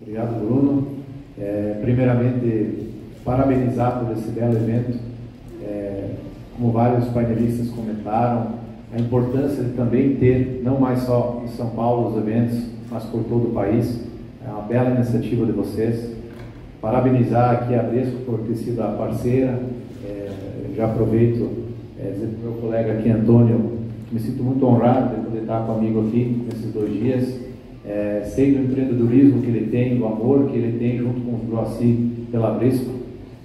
Obrigado, Bruno. Primeiramente, parabenizar por esse belo evento. Como vários painelistas comentaram, a importância de também ter, não mais só em São Paulo, os eventos, mas por todo o país. É uma bela iniciativa de vocês. Parabenizar aqui a Bresco por ter sido a parceira. Já aproveito dizer para o meu colega aqui, Antônio, que me sinto muito honrado de poder estar comigo aqui nesses 2 dias. Sei do empreendedorismo que ele tem, do amor que ele tem junto com o Groassi pela Bresco.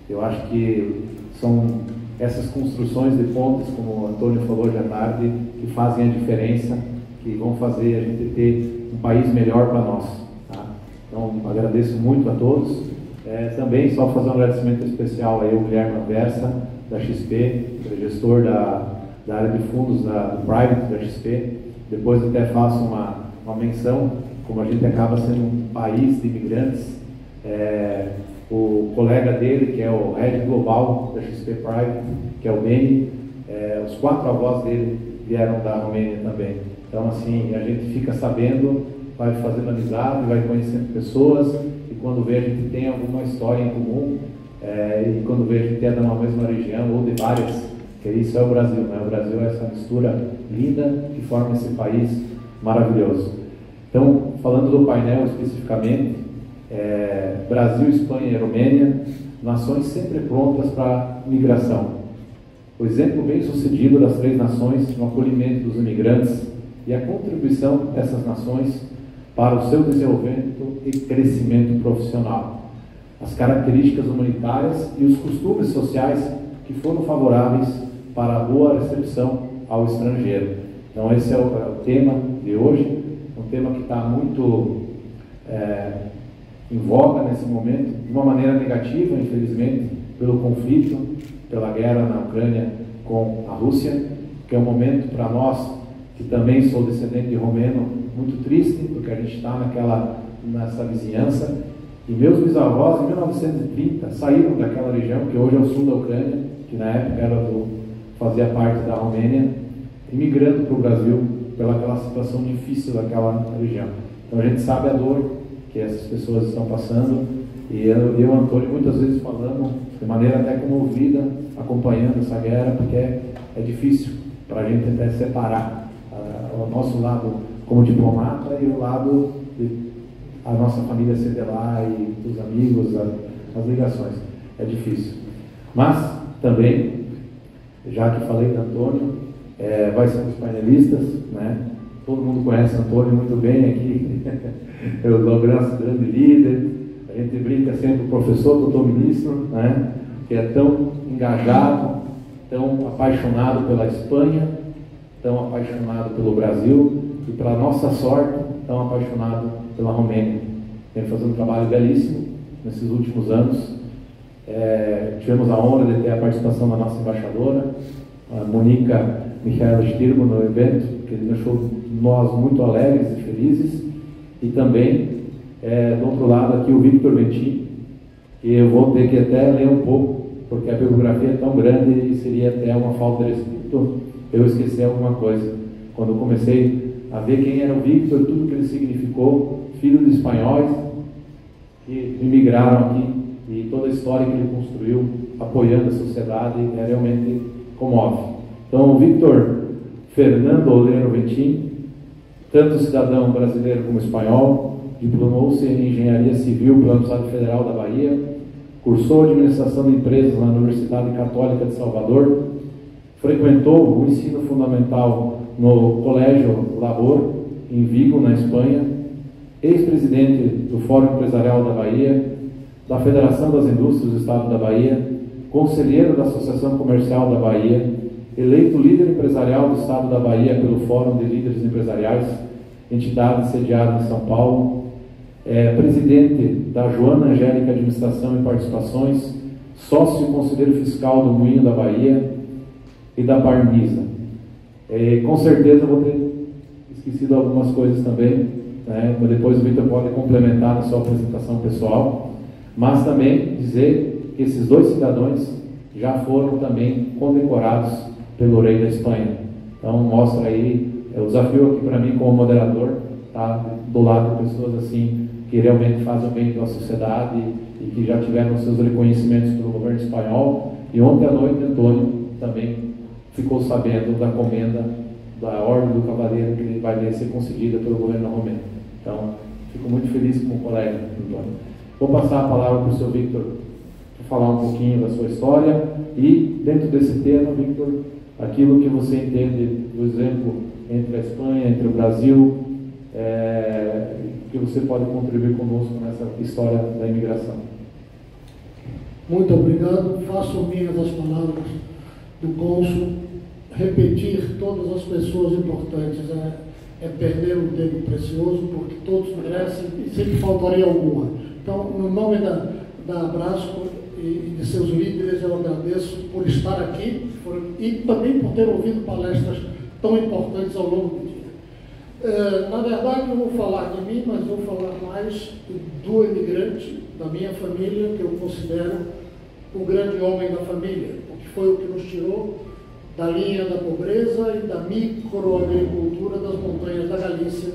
Eu acho que são essas construções de pontes, como o Antônio falou hoje à tarde, que fazem a diferença, que vão fazer a gente ter um país melhor para nós. Tá? Então, agradeço muito a todos. Também só fazer um agradecimento especial a eu, Guilherme Anversa, da XP, gestor da área de fundos do Private da XP. Depois até faço uma menção, como a gente acaba sendo um país de imigrantes, o colega dele, que é o Head Global da XP Private, que é o Beni, os 4 avós dele vieram da Romênia também. Então, assim, a gente fica sabendo, vai fazendo amizade, vai conhecendo pessoas, e quando vê a gente tem alguma história em comum, e quando vê a gente é de uma mesma região, ou de várias, que isso é o Brasil, né? O Brasil é essa mistura linda que forma esse país maravilhoso. Então, falando do painel especificamente, Brasil, Espanha e Romênia, nações sempre prontas para migração. O exemplo bem sucedido das 3 nações no acolhimento dos imigrantes e a contribuição dessas nações para o seu desenvolvimento e crescimento profissional. As características humanitárias e os costumes sociais que foram favoráveis para a boa recepção ao estrangeiro. Então, esse é o tema de hoje, um tema que está muito em voga nesse momento, de uma maneira negativa, infelizmente, pelo conflito, pela guerra na Ucrânia com a Rússia, que é um momento para nós, que também sou descendente de romeno, muito triste, porque a gente está nessa vizinhança. E meus bisavós, em 1930, saíram daquela região, que hoje é o sul da Ucrânia, que na época fazia parte da Romênia, imigrando para o Brasil pelaquela situação difícil daquela região. Então a gente sabe a dor que essas pessoas estão passando, e eu e o Antônio muitas vezes falamos de maneira até comovida, acompanhando essa guerra, porque é difícil para a gente até separar o nosso lado como diplomata e o lado de a nossa família ser de lá e os amigos, as ligações. É difícil. Mas também, já que falei do Antônio, vai ser um dos painelistas, né? Todo mundo conhece o Antônio muito bem aqui. Eu sou um grande líder. A gente brinca sempre, o professor, doutor ministro, né? Que é tão engajado, tão apaixonado pela Espanha, tão apaixonado pelo Brasil e, para nossa sorte, tão apaixonado pela Romênia. Vem fazendo um trabalho belíssimo nesses últimos anos. Tivemos a honra de ter a participação da nossa embaixadora, a Monica Michaela Stirbo, no evento, que deixou nós muito alegres e felizes. E também, do outro lado aqui, o Victor Ventin, que eu vou ter que até ler um pouco, porque a biografia é tão grande e seria até uma falta de respeito eu esquecer alguma coisa. Quando eu comecei a ver quem era o Victor, tudo que ele significou, filho de espanhóis que imigraram aqui, e toda a história que ele construiu apoiando a sociedade, realmente comove. Então, o Victor Fernando Oleiro Ventin, tanto cidadão brasileiro como espanhol, diplomou-se em Engenharia Civil pela Universidade Federal da Bahia, cursou Administração de Empresas na Universidade Católica de Salvador, frequentou o ensino fundamental no Colégio Labor, em Vigo, na Espanha, ex-presidente do Fórum Empresarial da Bahia, da Federação das Indústrias do Estado da Bahia, conselheiro da Associação Comercial da Bahia, eleito líder empresarial do Estado da Bahia pelo Fórum de Líderes Empresariais, entidade sediada em São Paulo, presidente da Joana Angélica Administração e Participações, sócio e conselheiro fiscal do Moinho da Bahia e da Parmisa. Com certeza vou ter esquecido algumas coisas também, né? Mas depois o Victor pode complementar na sua apresentação pessoal, mas também dizer que esses 2 cidadãos já foram também condecorados pelo rei da Espanha. Então mostra aí o desafio aqui para mim como moderador, tá do lado de pessoas assim que realmente fazem o bem para a sociedade e que já tiveram seus reconhecimentos pelo governo espanhol. E ontem à noite, Antônio também ficou sabendo da comenda da Ordem do Cavaleiro que vai ser concedida pelo governo romeno. Então, fico muito feliz com o colega, Antônio. Vou passar a palavra para o seu Victor para falar um pouquinho da sua história e, dentro desse tema, Victor, aquilo que você entende do exemplo entre a Espanha, entre o Brasil, que você pode contribuir conosco nessa história da imigração. Muito obrigado. Faço minhas as palavras do cônsul. Repetir todas as pessoas importantes é perder um tempo precioso, porque todos merecem e sempre faltaria alguma. Então, no nome da Abrasco e de seus líderes, eu agradeço por estar aqui e também por ter ouvido palestras tão importantes ao longo do dia. Na verdade, não vou falar de mim, mas vou falar mais do imigrante da minha família, que eu considero o grande homem da família, porque foi o que nos tirou da linha da pobreza e da microagricultura das montanhas da Galícia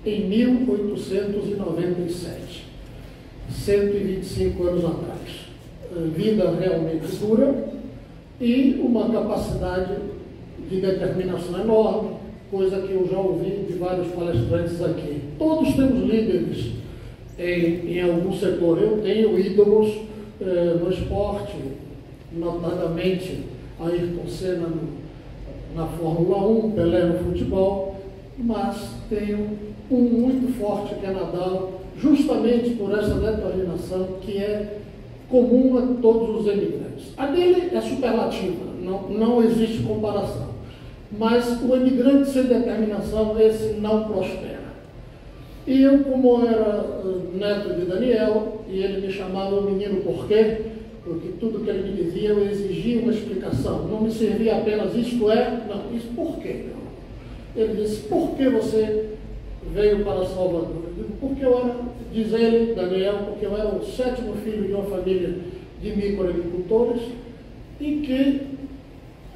em 1897, 125 anos atrás. Vida realmente dura e uma capacidade de determinação enorme, coisa que eu já ouvi de vários palestrantes aqui. Todos temos líderes em algum setor. Eu tenho ídolos no esporte, notadamente Ayrton Senna na Fórmula 1, Pelé no futebol, mas tenho um muito forte que é Nadal, justamente por essa determinação que é comum a todos os emigrantes. A dele é superlativa, não existe comparação, mas o emigrante sem determinação, esse não prospera. E eu, como era neto de Daniel, e ele me chamava o menino porquê, porque tudo que ele me dizia eu exigia uma explicação, não me servia apenas isto é, não, isso por quê? Ele disse, por que você veio para Salvador? Eu digo, porque eu era, diz ele, Daniel, porque eu era o 7º filho de uma família de microagricultores e que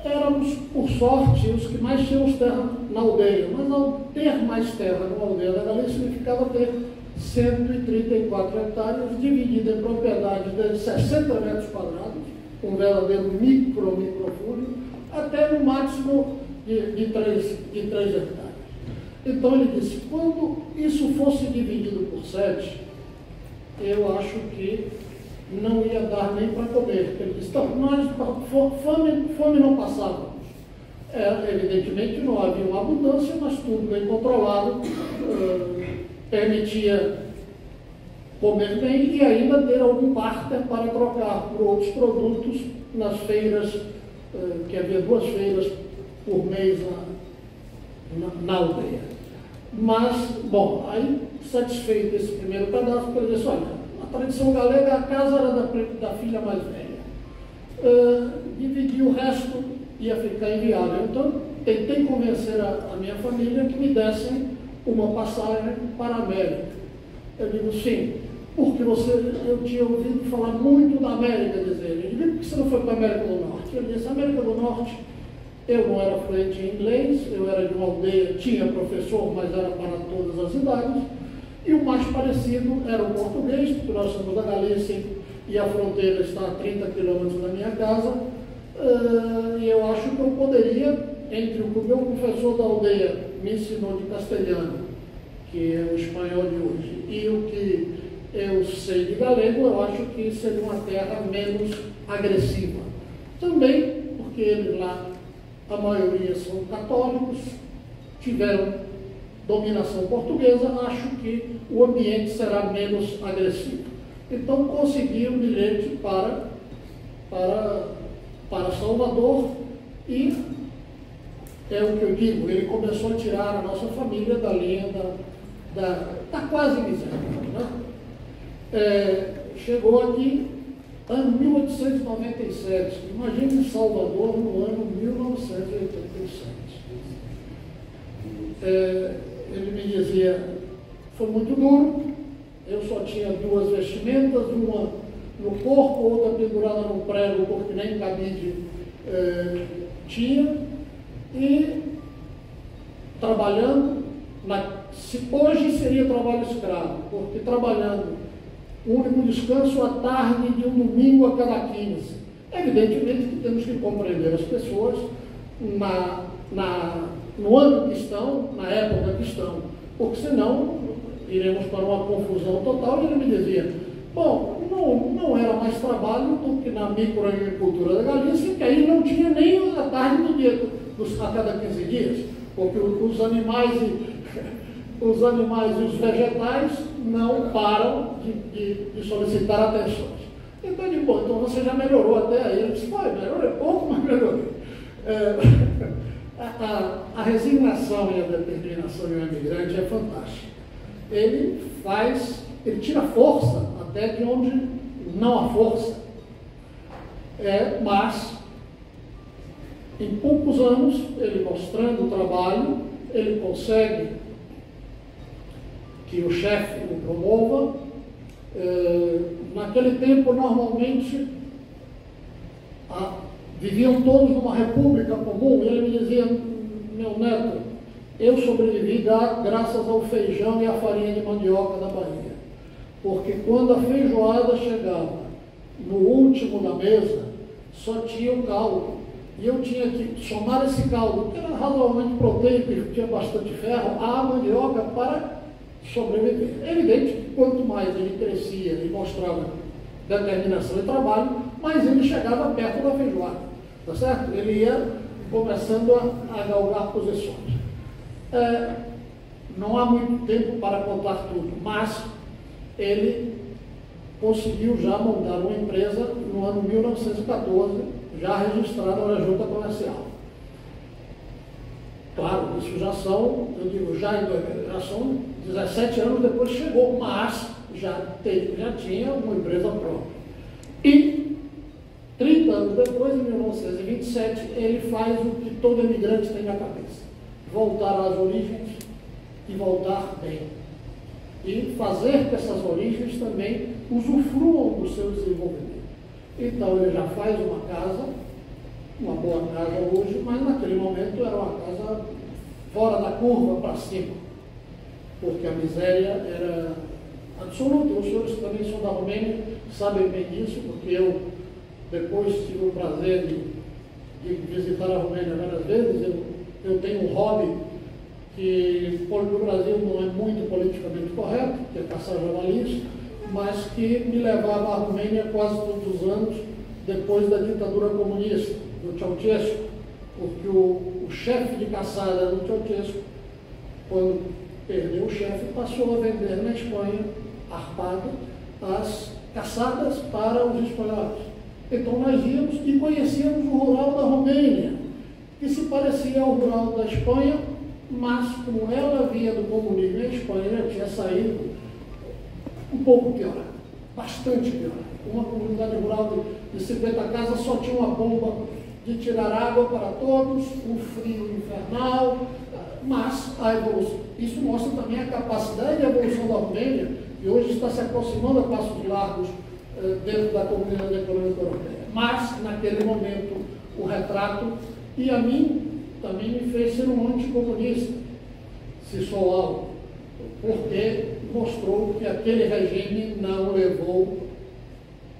éramos, por sorte, os que mais tínhamos terra na aldeia, mas ao ter mais terra na aldeia da Galícia significava ter 134 hectares, dividida em propriedades de 60 metros quadrados, um verdadeiro microfúndio, até no máximo de 3 hectares. Então ele disse, quando isso fosse dividido por 7, eu acho que não ia dar nem para comer. Ele disse, então, nós, fome não passávamos. Evidentemente não havia uma abundância, mas tudo bem controlado, permitia comer bem e ainda ter algum barter para trocar por outros produtos nas feiras, que havia 2 feiras por mês na aldeia. Mas, bom, aí satisfeito esse primeiro pedaço, ele disse, olha, a tradição galega, a casa era da filha mais velha. Dividir o resto ia ficar inviável. Então, tentei convencer a minha família que me dessem uma passagem para a América. Eu digo, sim, porque eu tinha ouvido falar muito da América, dizer ele. Eu digo, por que você não foi para a América do Norte? Ele disse, América do Norte, eu não era fluente em inglês, eu era de uma aldeia, tinha professor, mas era para todas as idades, e o mais parecido era o português, porque nós somos da Galícia e a fronteira está a 30 quilômetros da minha casa, e eu acho que eu poderia, entre o que o meu professor da aldeia me ensinou de castelhano, que é o espanhol de hoje, e o que eu sei de galego, eu acho que seria uma terra menos agressiva. Também porque eles lá, a maioria são católicos, tiveram dominação portuguesa, acho que o ambiente será menos agressivo. Então consegui um bilhete para Salvador e é o que eu digo, ele começou a tirar a nossa família da linha da quase miséria. Né? Chegou aqui ano 1897, imagine Salvador no ano 1987. Ele me dizia, foi muito duro, eu só tinha 2 vestimentas, uma no corpo, outra pendurada no prego, porque nem cabide tinha, e trabalhando Hoje seria trabalho escravo, porque trabalhando o único descanso à tarde de um domingo a cada 15. Evidentemente que temos que compreender as pessoas no ano que estão, na época que estão, porque senão iremos para uma confusão total. E ele me dizia, bom, não era mais trabalho do que na microagricultura da Galícia, que aí não tinha nem a tarde do dia, a cada 15 dias, porque os animais e os vegetais não param de solicitar atenções. Então eu digo, bom, então você já melhorou até aí. Ele disse, melhorei pouco, mas melhorei. A resignação e a determinação de um imigrante é fantástica. Ele tira força até de onde não há força. Mas, em poucos anos, ele mostrando o trabalho, ele consegue que o chefe o promova. Naquele tempo, normalmente, viviam todos numa república comum. E ele me dizia, meu neto, eu sobrevivi graças ao feijão e à farinha de mandioca da Bahia. Porque quando a feijoada chegava no último da mesa, só tinha o caldo. E eu tinha que somar esse caldo, que era razoavelmente proteico e tinha bastante ferro, à mandioca para sobreviver. É evidente que quanto mais ele crescia e mostrava determinação e trabalho, mais ele chegava perto da feijoada. Tá certo? Ele ia começando a galgar posições. Não há muito tempo para contar tudo, mas ele conseguiu já montar uma empresa no ano 1914, já registrada na Junta Comercial. Claro, isso já são, já são 17 anos depois que chegou, mas já tinha uma empresa própria. E 30 anos depois, em 1927, ele faz o que todo imigrante tem na cabeça: voltar às origens e voltar bem. E fazer que essas origens também usufruam do seu desenvolvimento. Então ele já faz uma casa, uma boa casa hoje, mas naquele momento era uma casa fora da curva para cima, porque a miséria era absoluta. Os senhores que também são da Romênia sabem bem disso, porque eu depois tive o prazer de visitar a Romênia várias vezes. Eu tenho um hobby que no Brasil não é muito politicamente correto, que é caçar javalis, mas que me levava à Romênia quase todos os anos depois da ditadura comunista, do Ceausescu, porque o chefe de caçada do Ceausescu, quando perdeu o chefe, passou a vender na Espanha, arpado, as caçadas para os espanhóis. Então nós íamos e conhecíamos o rural da Romênia, que se parecia ao rural da Espanha, mas como ela vinha do comunismo, a Espanha já tinha saído um pouco pior, bastante pior. Uma comunidade rural de 50 casas só tinha uma bomba de tirar água para todos, um frio infernal, mas a evolução. Isso mostra também a capacidade de evolução da Romênia, que hoje está se aproximando a passos largos dentro da Comunidade Econômica Europeia. Mas, naquele momento, o retrato, e a mim, também me fez ser um anticomunista, se sou algo, porque mostrou que aquele regime não levou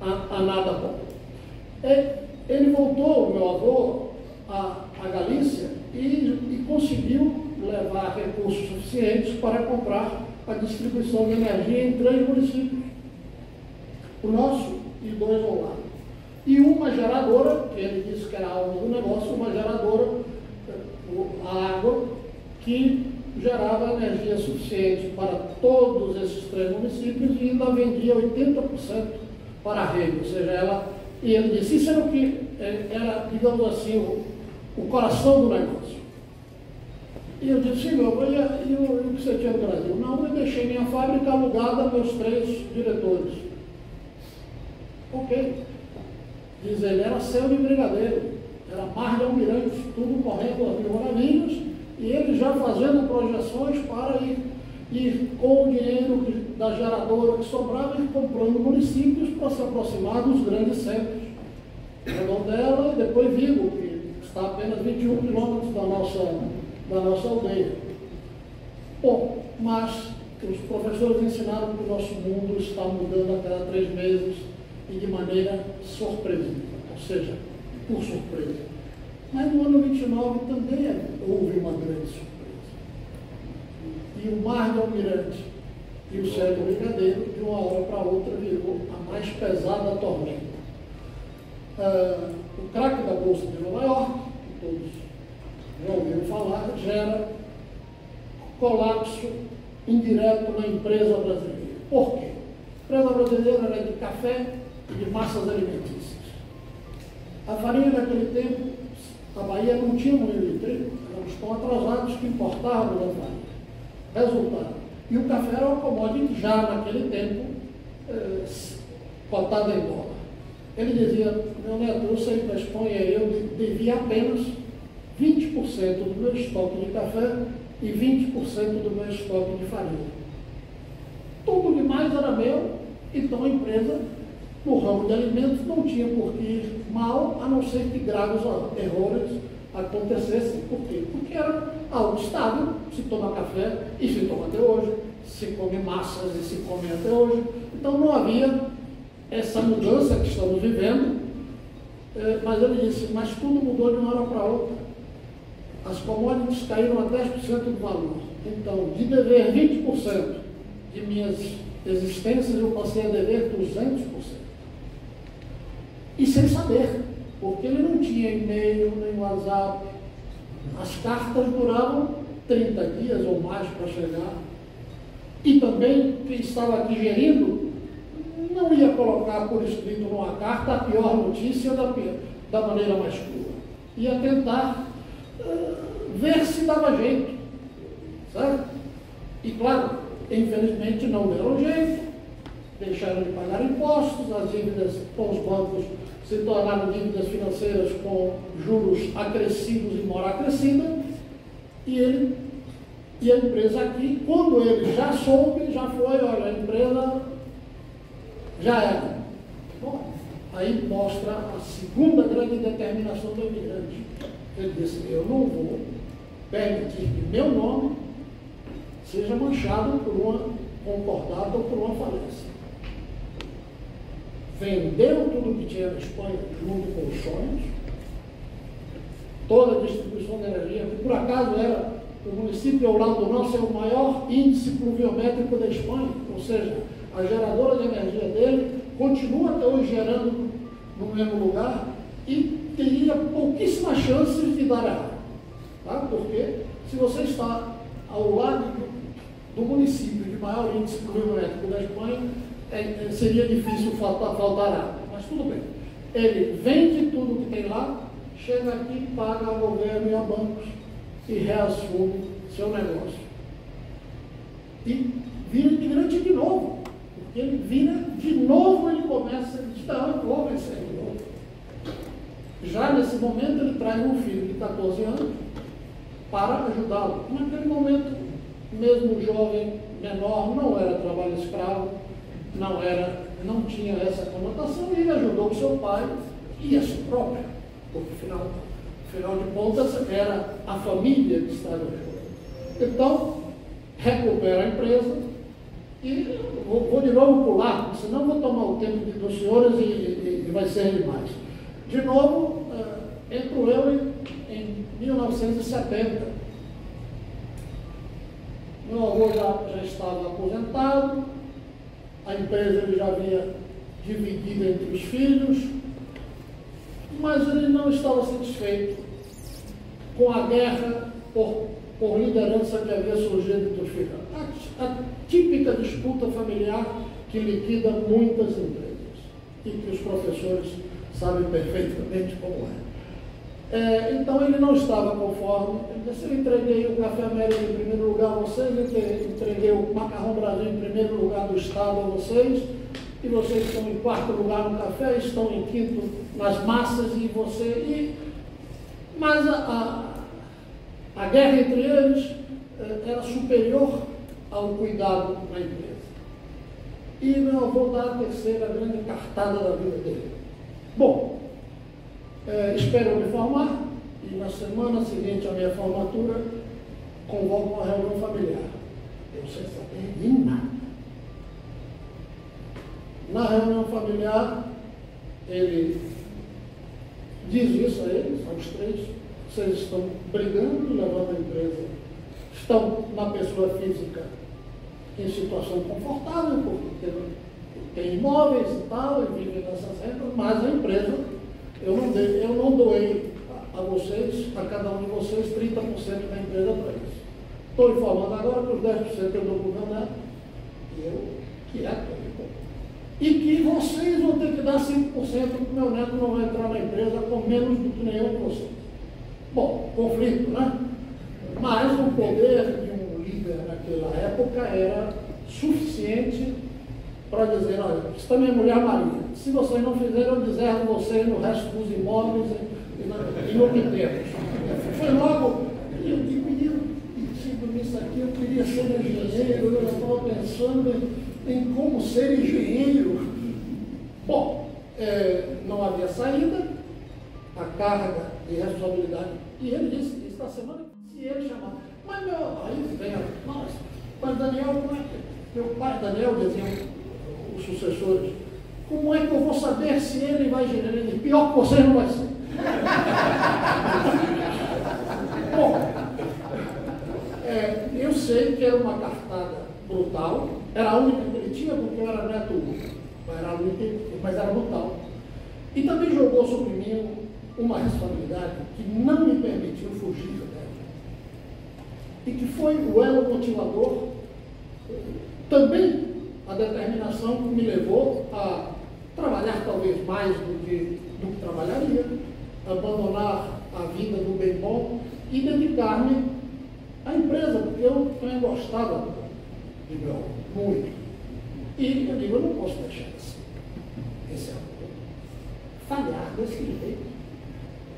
a nada bom. Ele voltou, o meu avô, à Galícia e conseguiu levar recursos suficientes para comprar a distribuição de energia em 3 municípios, o nosso e 2 ao lado. E uma geradora, que ele disse que era alvo do negócio, uma geradora, a água, que gerava energia suficiente para todos esses 3 municípios e ainda vendia 80% para a rede, ou seja, e ele disse, isso era o que era, digamos assim, o coração do negócio. E eu disse, senhor, e o que você tinha no Brasil? Não, eu deixei minha fábrica alugada a meus 3 diretores. Ok. Diz ele, era céu de brigadeiro, era mar de almirantes, tudo correndo às mil maravilhas, e ele já fazendo projeções para ir com o dinheiro da geradora que sobrava e comprando municípios para se aproximar dos grandes centros. Redondela e depois Vigo, que está a apenas 21 quilômetros da nossa aldeia. Bom, mas os professores ensinaram que o nosso mundo está mudando a cada 3 meses e de maneira surpresiva, ou seja, por surpresa. Mas no ano 29 também houve uma grande surpresa. E o mar de Almirante e o Célio Brigadeiro, de uma hora para outra, virou a mais pesada tormenta. O craque da Bolsa de Nova York, que todos já ouviram falar, gera colapso indireto na empresa brasileira. Por quê? A empresa brasileira era de café e de massas alimentícias. A farinha naquele tempo, a Bahia não tinha moinho de trigo, éramos tão atrasados que importávamos a farinha. Resultado. E o café era uma commodity já naquele tempo cotada em dólar. Ele dizia: meu neto, eu saí para a Espanha e eu devia apenas 20% do meu estoque de café e 20% do meu estoque de farinha. Tudo demais era meu, então a empresa, no ramo de alimentos, não tinha por que ir mal, a não ser que graves erros acontecessem. Por quê? Porque era algo estável, se toma café e se toma até hoje, se come massas e se come até hoje. Então não havia essa mudança que estamos vivendo, mas ele disse: mas tudo mudou de uma hora para outra. As commodities caíram a 10% do valor. Então, de dever 20% de minhas existências, eu passei a dever 200%. E sem saber, porque ele não tinha e-mail, nem WhatsApp. As cartas duravam 30 dias ou mais para chegar. E também, quem estava aqui gerindo, não ia colocar por escrito numa carta a pior notícia da maneira mais crua. Ia tentar ver se dava jeito, certo? E claro, infelizmente não deram jeito, deixaram de pagar impostos, as dívidas com os bancos se tornaram dívidas financeiras com juros acrescidos e mora acrescida, e a empresa aqui, quando ele já soube, já foi: olha, a empresa já era. Bom, aí mostra a segunda grande determinação do imigrante. Ele disse: eu não vou permitir que meu nome seja manchado por uma concordata ou por uma falência. Vendeu tudo que tinha na Espanha, junto com os sonhos, toda a distribuição de energia, que por acaso era o município ao lado do nosso, é o maior índice pluviométrico da Espanha, ou seja, a geradora de energia dele continua até hoje gerando no mesmo lugar e teria pouquíssimas chances de dar errado. Tá? Porque se você está ao lado do município de maior índice pluviométrico da Espanha, seria difícil faltar água. Mas tudo bem. Ele vende tudo que tem lá, chega aqui, paga ao governo e a bancos e reassume seu negócio. E vira imigrante de novo. Porque ele vira de novo, ele começa a dizer: não, eu vou vencer de novo. Já nesse momento ele traz um filho de 14 anos para ajudá-lo. Naquele momento, mesmo o jovem menor não era trabalho escravo, não tinha essa conotação, e ele ajudou o seu pai e a si próprio, porque afinal de contas era a família que estava ajudando. Então, recupera a empresa e vou de novo pular, porque senão vou tomar o tempo dos senhores e vai ser demais. De novo, entro eu em 1970. Meu avô já estava aposentado, a empresa ele já havia dividido entre os filhos, mas ele não estava satisfeito com a guerra por liderança que havia surgido entre os filhos. A típica disputa familiar que liquida muitas empresas e que os professores sabem perfeitamente como é. Então ele não estava conforme. Ele disse: eu entreguei o Café América em primeiro lugar a vocês, entreguei o Macarrão Brasil em primeiro lugar do Estado a vocês, e vocês estão em quarto lugar no café, estão em quinto nas massas, e você... Mas a guerra entre eles era superior ao cuidado na empresa. E meu avô dá a terceira grande cartada da vida dele. Bom, espero me formar, e na semana seguinte à minha formatura, convoco uma reunião familiar. Eu sem saber de nada. Na reunião familiar, ele diz isso a eles, aos três: vocês estão brigando, levando a empresa, estão na pessoa física em situação confortável, porque tem imóveis e tal, e vivem nessas regras, mas a empresa, eu não doei a vocês, a cada um de vocês, 30% da empresa para isso. Estou informando agora que os 10% eu dou para o meu neto, e eu quieto. E que vocês vão ter que dar 5%, porque o meu neto não vai entrar na empresa com menos do que nenhum de vocês. Bom, conflito, né? Mas o poder de um líder naquela época era suficiente para dizer: olha, isso também é mulher Maria. Se vocês não fizerem, eu deserto vocês no resto dos imóveis e no que temos. Foi logo, eu digo nisso aqui, eu queria ser engenheiro, eu estava pensando em como ser engenheiro. Bom, não havia saída, a carga de responsabilidade. E ele disse: isso na semana, se ele chamar. Mas aí vem a. Mas Daniel, como é que. Meu pai, Daniel, diziam os sucessores: como é que eu vou saber se ele vai gerar? Ele: pior que você não vai ser. Bom, eu sei que era uma cartada brutal, era a única que ele tinha, porque eu era neto único, mas era brutal. E também jogou sobre mim uma responsabilidade que não me permitiu fugir dela. E que foi o elo motivador, também a determinação que me levou a trabalhar talvez mais do que trabalharia, abandonar a vida do bem bom e dedicar-me à empresa, porque eu também gostava de meu muito. E eu digo: eu não posso deixar esse amor falhar desse jeito.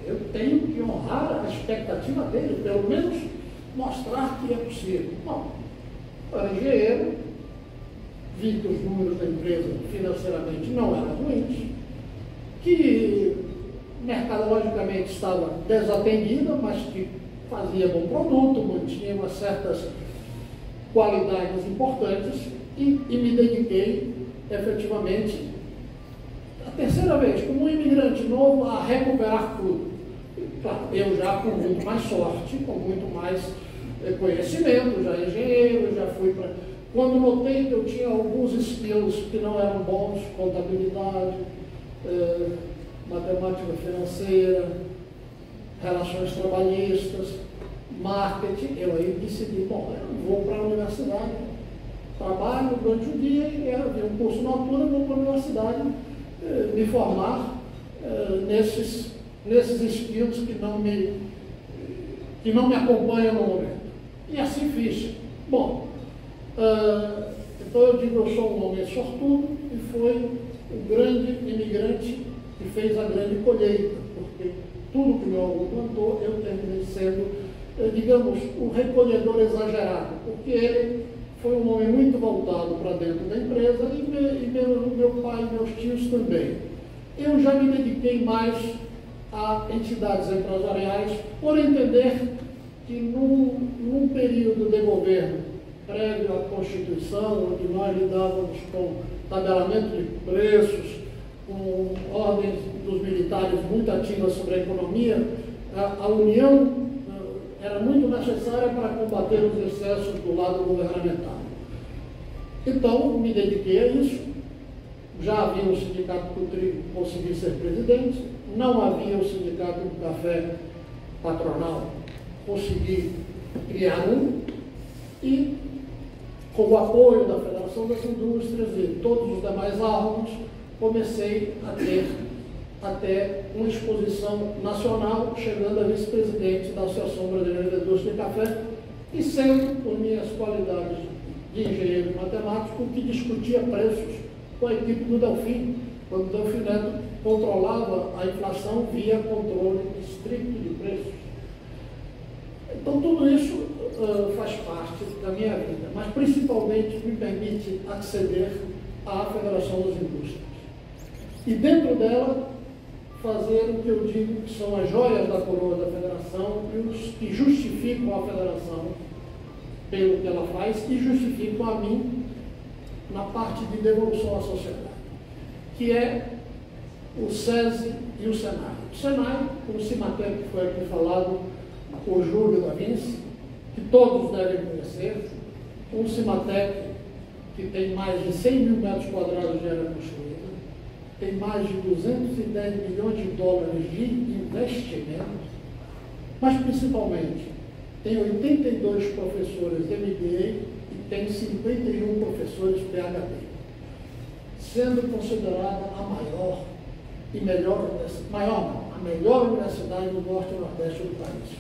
Eu tenho que honrar a expectativa dele, pelo menos mostrar que é possível. Bom, para engenheiro, vi que os números da empresa financeiramente não eram ruins, que mercadologicamente estava desatendida, mas que fazia bom produto, mantinha umas certas qualidades importantes, e me dediquei efetivamente, a terceira vez, como um imigrante novo, a recuperar tudo. Claro, eu já com muito mais sorte, com muito mais conhecimento, já engenheiro, já fui para... Quando notei que eu tinha alguns skills que não eram bons, contabilidade, matemática financeira, relações trabalhistas, marketing, eu aí decidi: bom, eu vou para a universidade, trabalho durante o dia e havia um curso noturno, vou para a universidade me formar nesses skills que não me acompanham no momento. E assim fiz. Bom, então eu digo: eu sou um homem sortudo, e foi o grande imigrante que fez a grande colheita, porque tudo que meu avô plantou, eu terminei sendo, digamos, o recolhedor exagerado, porque ele foi um homem muito voltado para dentro da empresa, e meu pai e meus tios também. Eu já me dediquei mais a entidades empresariais, por entender que num período de governo prévio à Constituição, onde nós lidávamos com tabelamento de preços, com ordens dos militares muito ativas sobre a economia, a união era muito necessária para combater os excessos do lado governamental. Então, me dediquei a isso. Já havia um sindicato do trigo, consegui ser presidente. Não havia o sindicato do café patronal, consegui criar um. E, com o apoio da Federação das Indústrias e todos os demais órgãos, comecei a ter até uma exposição nacional, chegando a vice-presidente da Associação Brasileira de Indústria de Café, e sendo, por minhas qualidades de engenheiro matemático, que discutia preços com a equipe do Delfim, quando o Delfim Neto controlava a inflação via controle estricto de preços. Então, tudo isso faz parte da minha vida, mas principalmente me permite acceder à Federação das Indústrias. E dentro dela, fazer o que eu digo que são as joias da coroa da Federação e os que justificam a Federação, pelo que ela faz e justificam a mim na parte de devolução à sociedade, que é o SESI e o SENAI. O SENAI, o CIMATEC, que foi aqui falado por Júlio da Vinci, que todos devem conhecer, um CIMATEC que tem mais de 100 mil metros quadrados de área construída, tem mais de 210 milhões de dólares de investimento, mas principalmente tem 82 professores de MBA e tem 51 professores PhD, sendo considerada a maior e melhor, a melhor universidade do norte e nordeste do país.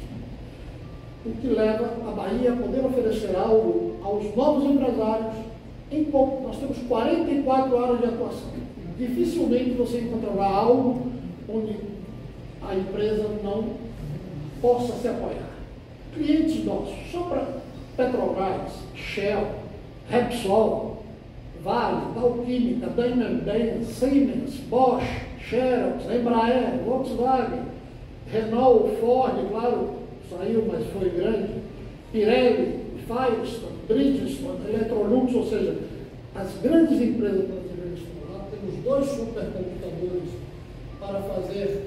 O que leva a Bahia a poder oferecer algo aos novos empresários em pouco. Nós temos 44 áreas de atuação. Dificilmente você encontrará algo onde a empresa não possa se apoiar. Clientes nossos, só para Petrobras, Shell, Repsol, Vale, Dalquímica, Daimler-Benz, Siemens, Bosch, Xerox, Embraer, Volkswagen, Renault, Ford, claro, saiu, mas foi grande, Pirelli, Firestone, Bridgestone, Electrolux, ou seja, as grandes empresas brasileiras estão lá. Temos 2 supercomputadores para fazer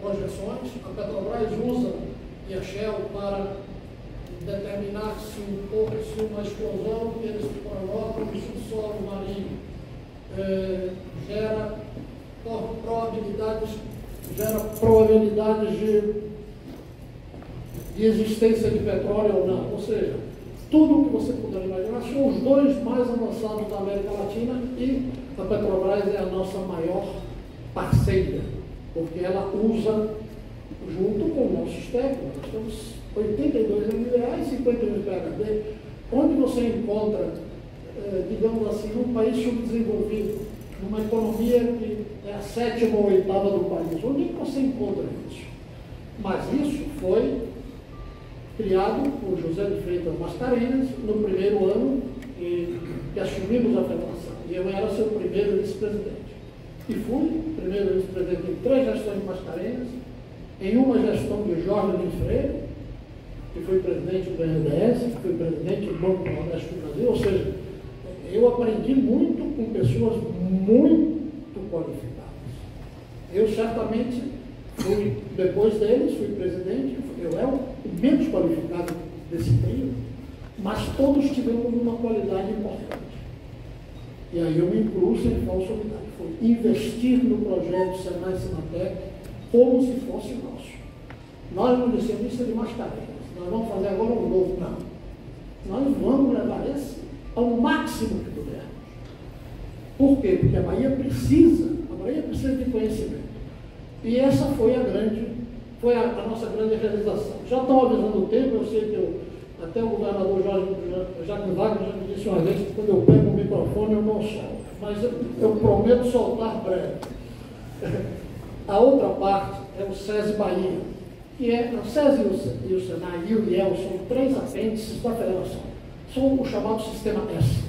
projeções. A Petrobras usa e a Shell para determinar se uma explosão que eles provocam no subsolo marinho gera probabilidades de existência de petróleo ou não. Ou seja, tudo o que você puder imaginar. São os 2 mais avançados da América Latina e a Petrobras é a nossa maior parceira, porque ela usa, junto com nossos técnicos, nós temos 82 MBA e 51 PhD, onde você encontra, digamos assim, um país subdesenvolvido, numa economia que é a 7ª ou 8ª do país. Onde é que você encontra isso? Mas isso foi criado por José de Freitas Mascarenhas no primeiro ano que assumimos a federação. E eu era seu primeiro vice-presidente. E fui primeiro vice-presidente em 3 gestões de Mascarenhas, em uma gestão de Jorge Lins Freire, que foi presidente do BNDES, que foi presidente do Banco do Nordeste do Brasil. Ou seja, eu aprendi muito com pessoas muito qualificadas. Eu certamente fui, depois deles, fui presidente, eu era o menos qualificado desse trio, mas todos tivemos uma qualidade importante. E aí eu me incluo sem falsa humildade. Foi investir no projeto Senai Cimatec como se fosse nosso. Nós não dissemos isso de Mascarenhas, nós vamos fazer agora um novo, não. Nós vamos levar esse ao máximo que pudermos. Por quê? Porque a Bahia precisa de conhecimento. E essa foi a nossa grande realização. Já estão avisando o tempo, eu sei que até o governador Jacques Wagner já me disse uma vez que quando eu pego o microfone eu não solto, mas eu prometo soltar breve. A outra parte é o SESI Bahia, que é o SESI e o SENAI e o IEL são 3 apêndices da federação. São o chamado Sistema S.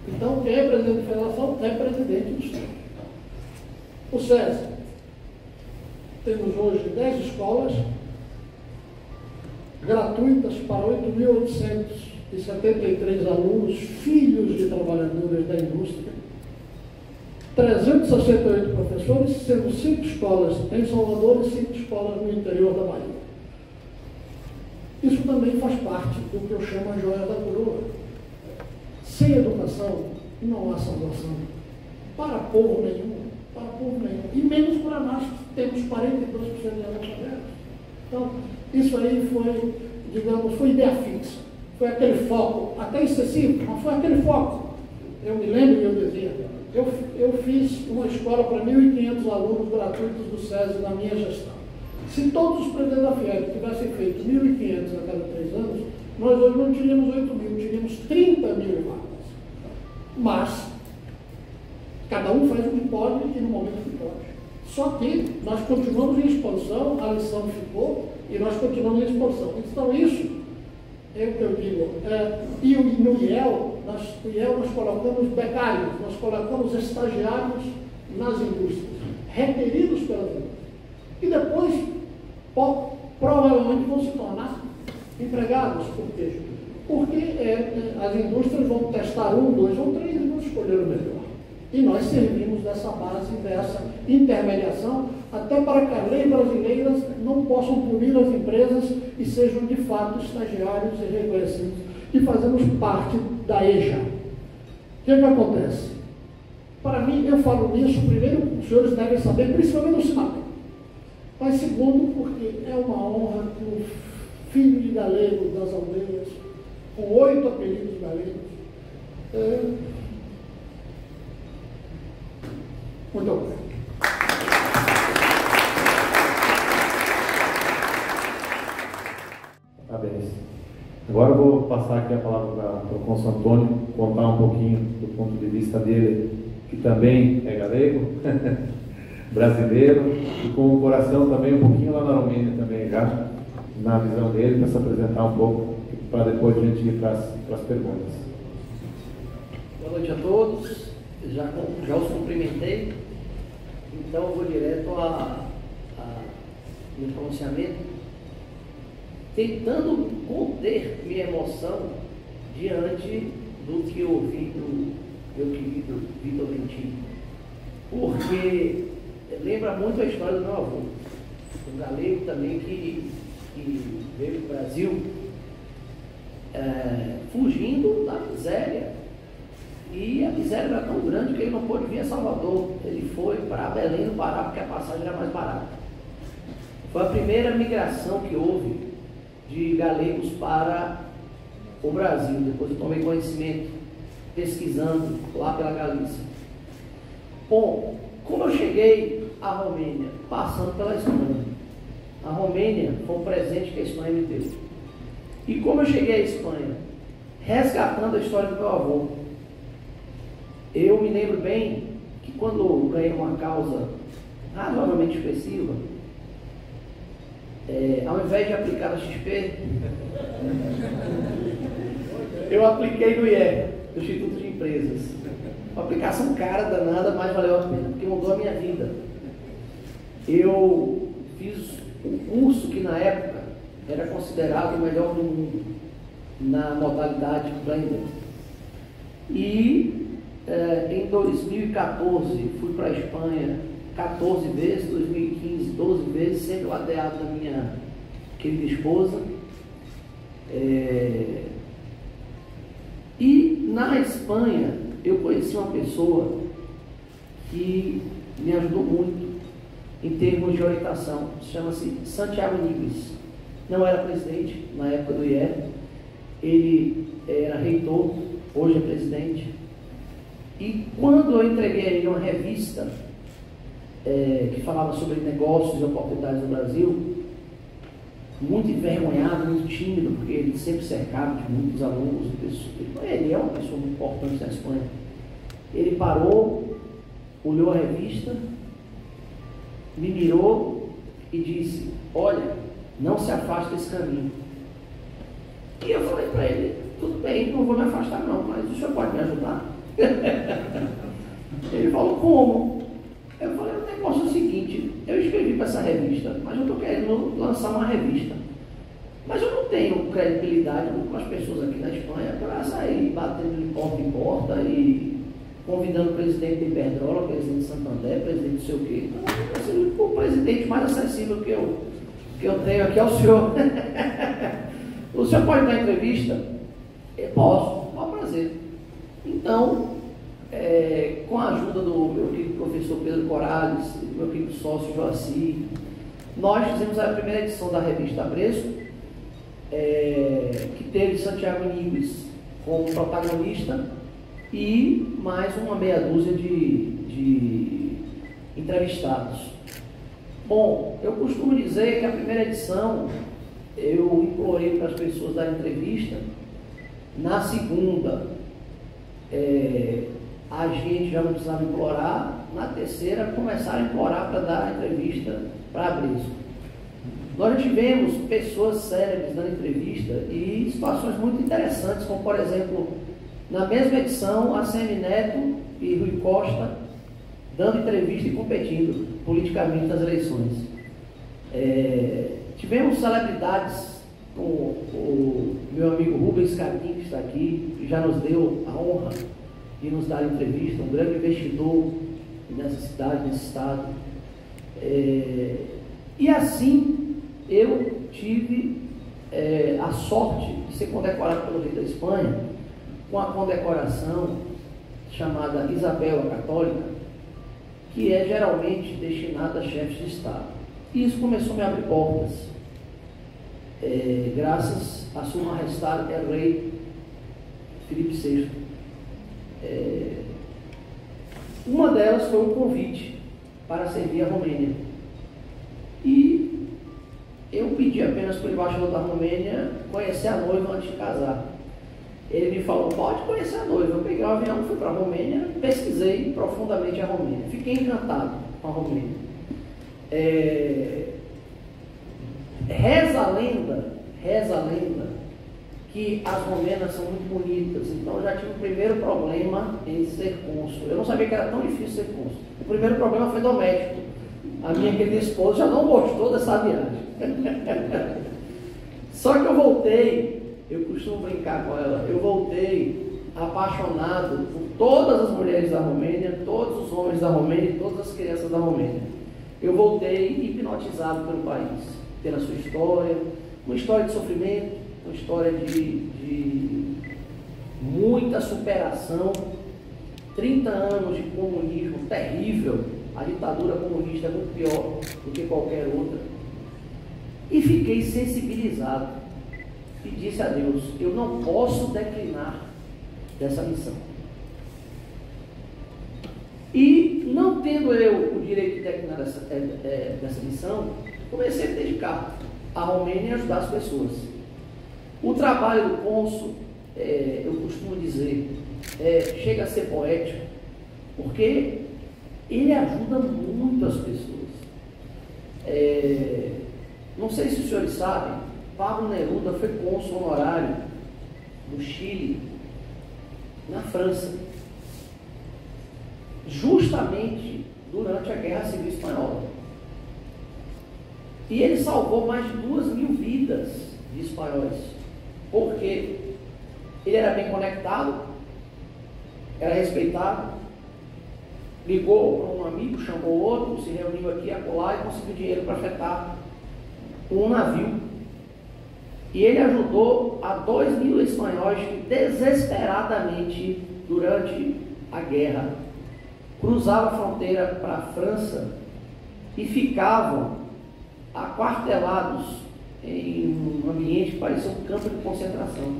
Então, quem é presidente da federação é presidente do Estado. O SESI, temos hoje 10 escolas gratuitas para 8.873 alunos, filhos de trabalhadores da indústria, 368 professores, sendo 5 escolas em Salvador e 5 escolas no interior da Bahia. Isso também faz parte do que eu chamo a joia da coroa. Sem educação não há salvação para povo nenhum, e menos para nós que temos 42% de analfabetos. Então, isso aí foi ideia fixa, foi aquele foco, até excessivo, mas foi aquele foco. Eu me lembro que eu dizia, eu fiz uma escola para 1.500 alunos gratuitos do SESI na minha gestão. Se todos os presidentes da FIEB tivessem feito 1.500 a cada 3 anos, nós hoje não teríamos 8.000, teríamos 30.000 vagas. Mas, cada um faz o que pode e no momento que pode. Só que nós continuamos em expansão, a lição ficou e nós continuamos em expansão. Então, isso é o que eu digo. E no IEL, nós colocamos becários, nós colocamos estagiários nas indústrias, requeridos pelas indústrias. E depois, provavelmente, vão se tornar Empregados, por quê? Porque as indústrias vão testar 1, 2 ou 3 e vão escolher o melhor. E nós servimos dessa base, dessa intermediação, até para que as leis brasileiras não possam punir as empresas e sejam de fato estagiários e reconhecidos. E fazemos parte da EJA. O que acontece? Para mim, eu falo nisso, primeiro, os senhores devem saber, principalmente no Sinapé. Mas segundo, porque é uma honra que o filho de galego das aldeias, com 8 apelidos galegos, muito obrigado. Parabéns. Agora eu vou passar aqui a palavra para o Afonso Antônio, contar um pouquinho do ponto de vista dele, que também é galego, brasileiro, e com o coração também um pouquinho lá na Romênia também, já na visão dele, para se apresentar um pouco, para depois a gente ir para as perguntas. Boa noite a todos, já os cumprimentei, então eu vou direto no pronunciamento, tentando conter minha emoção diante do que eu ouvi do meu querido Vitor Bentinho, porque lembra muito a história do meu avô, um galego também que veio para o Brasil fugindo da miséria, e a miséria era tão grande que ele não pôde vir a Salvador, ele foi para Belém do Pará porque a passagem era mais barata. Foi a primeira migração que houve de galegos para o Brasil. Depois eu tomei conhecimento pesquisando lá pela Galícia. Bom, como eu cheguei à Romênia passando pela Espanha, a Romênia foi um presente que a Espanha me deu. E como eu cheguei à Espanha resgatando a história do meu avô, eu me lembro bem que quando eu ganhei uma causa razoavelmente expressiva, ao invés de aplicar a XP, eu apliquei no IE, do Instituto de Empresas. Uma aplicação cara, danada, mas valeu a pena, porque mudou a minha vida. Eu fiz um curso que na época era considerado o melhor do mundo, na modalidade Blender. E em 2014 fui para a Espanha 14 vezes, 2015 12 vezes, sempre ladeado da minha querida esposa. E na Espanha eu conheci uma pessoa que me ajudou muito em termos de orientação, chama-se Santiago Nigues. Não era presidente na época do IE, ele era reitor, hoje é presidente. E quando eu entreguei a ele uma revista que falava sobre negócios e oportunidades no Brasil, muito envergonhado, muito tímido, porque ele sempre cercado de muitos alunos, ele é uma pessoa muito importante na Espanha. Ele parou, olhou a revista, me mirou e disse: olha, não se afaste desse caminho. E eu falei para ele: tudo bem, não vou me afastar não, mas o senhor pode me ajudar? Ele falou: como? Eu falei: o negócio é o seguinte, eu escrevi para essa revista, mas eu estou querendo lançar uma revista, mas eu não tenho credibilidade com as pessoas aqui na Espanha para sair batendo de porta em porta e convidando o presidente de Iberdrola, o presidente de Santander, presidente não sei o quê. Então, o presidente mais acessível que eu tenho aqui é o senhor. O senhor pode dar entrevista? Eu posso, com o prazer. Então, com a ajuda do meu querido professor Pedro Corales, do meu querido sócio Joacir, nós fizemos a primeira edição da revista Apreço, que teve Santiago Nigues como protagonista e mais uma meia dúzia de entrevistados. Bom, eu costumo dizer que a primeira edição eu implorei para as pessoas dar entrevista, na segunda a gente já não precisava implorar, na terceira começaram a implorar para dar a entrevista para Apreço. Nós já tivemos pessoas célebres dando entrevista e situações muito interessantes, como por exemplo, na mesma edição, a Semi Neto e Rui Costa dando entrevista e competindo politicamente nas eleições. Tivemos celebridades com o meu amigo Rubens Cadim, que está aqui, que já nos deu a honra de nos dar entrevista, um grande investidor nessa cidade, nesse estado. E assim eu tive a sorte de ser condecorado pelo rei da Espanha com a condecoração chamada Isabel a Católica, que é geralmente destinada a chefes de Estado. E isso começou a me abrir portas, graças a Sua Majestade el Rei Felipe VI. Uma delas foi um convite para servir a Romênia. E eu pedi apenas para o embaixador da Romênia conhecer a noiva antes de casar. Ele me falou, pode conhecer a noiva. Eu peguei um avião, fui para a Romênia, pesquisei profundamente a Romênia. Fiquei encantado com a Romênia. Reza a lenda que as romenas são muito bonitas. Então eu já tive o primeiro problema em ser cônsul. Eu não sabia que era tão difícil ser cônsul. O primeiro problema foi doméstico. A minha querida esposa já não gostou dessa viagem. Só que eu voltei, eu costumo brincar com ela, eu voltei apaixonado por todas as mulheres da Romênia, todos os homens da Romênia e todas as crianças da Romênia. Eu voltei hipnotizado pelo país, pela sua história, uma história de sofrimento, uma história de muita superação, 30 anos de comunismo terrível. A ditadura comunista é muito pior do que qualquer outra. E fiquei sensibilizado e disse a Deus, eu não posso declinar dessa missão. E não tendo eu o direito de declinar dessa missão, comecei a me dedicar à Romênia e ajudar as pessoas. O trabalho do cônsul, eu costumo dizer, chega a ser poético, porque ele ajuda muito as pessoas. Não sei se os senhores sabem, Pablo Neruda foi cônsul honorário do Chile, na França, justamente durante a Guerra Civil Espanhola. E ele salvou mais de 2.000 vidas de espanhóis, porque ele era bem conectado, era respeitado, ligou para um amigo, chamou outro, se reuniu aqui, acolá e conseguiu dinheiro para fretar um navio. E ele ajudou a 2.000 espanhóis que desesperadamente, durante a guerra, cruzavam a fronteira para a França e ficavam aquartelados em um ambiente que parecia um campo de concentração.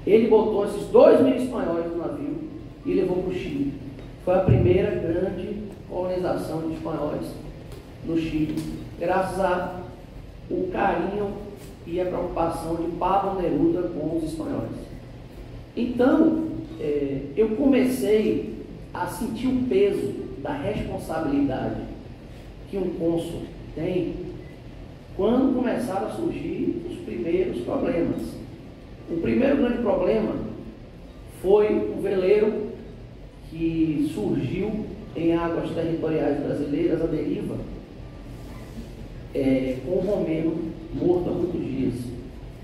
Ele botou esses 2.000 espanhóis no navio e levou para o Chile. Foi a primeira grande colonização de espanhóis no Chile, graças ao carinho e a preocupação de Pablo Neruda com os espanhóis. Então, eu comecei a sentir o peso da responsabilidade que um cônsul tem quando começaram a surgir os primeiros problemas. O primeiro grande problema foi um veleiro que surgiu em águas territoriais brasileiras, à deriva, com um romeno morto há muitos dias.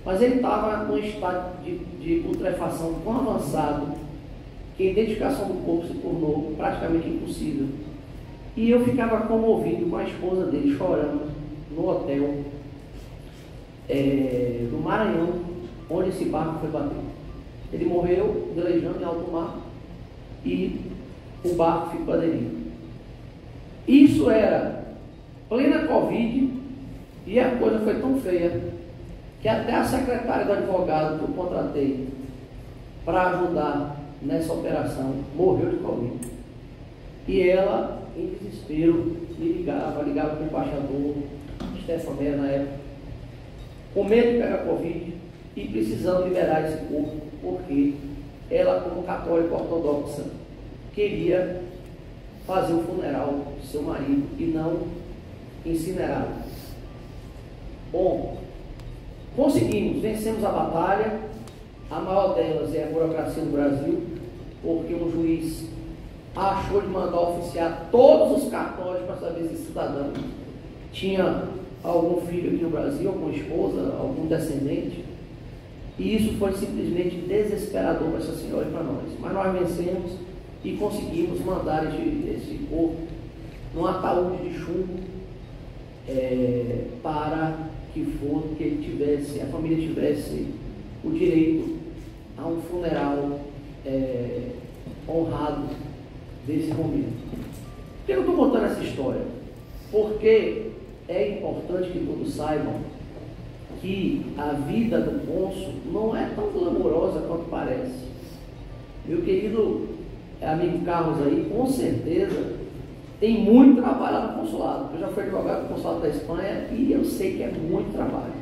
Mas ele estava num estado de putrefação tão avançado que a identificação do corpo se tornou praticamente impossível. E eu ficava comovido com a esposa dele chorando no hotel do Maranhão, onde esse barco foi bater. Ele morreu velejando em alto mar e o barco ficou à deriva. Isso era plena Covid e a coisa foi tão feia que até a secretária do advogado que eu contratei para ajudar nessa operação morreu de Covid. E ela, em desespero, me ligava para o embaixador Stefan Meyer na época, com medo de pegar Covid e precisando liberar esse corpo, porque ela, como católica ortodoxa, queria fazer o funeral de seu marido e não incinerá-lo. Bom, conseguimos, vencemos a batalha. A maior delas é a burocracia do Brasil, porque um juiz achou de mandar oficiar todos os cartórios para saber se o cidadão tinha algum filho aqui no Brasil, alguma esposa, algum descendente. E isso foi simplesmente desesperador para essa senhora e para nós. Mas nós vencemos e conseguimos mandar esse corpo num ataúde de chumbo para que ele a família tivesse o direito a um funeral honrado desse momento. Por que eu estou contando essa história? Porque é importante que todos saibam que a vida do cônsul não é tão glamourosa quanto parece. Meu querido amigo Carlos aí, com certeza, tem muito trabalho lá no consulado. Eu já fui advogado no consulado da Espanha e eu sei que é muito trabalho.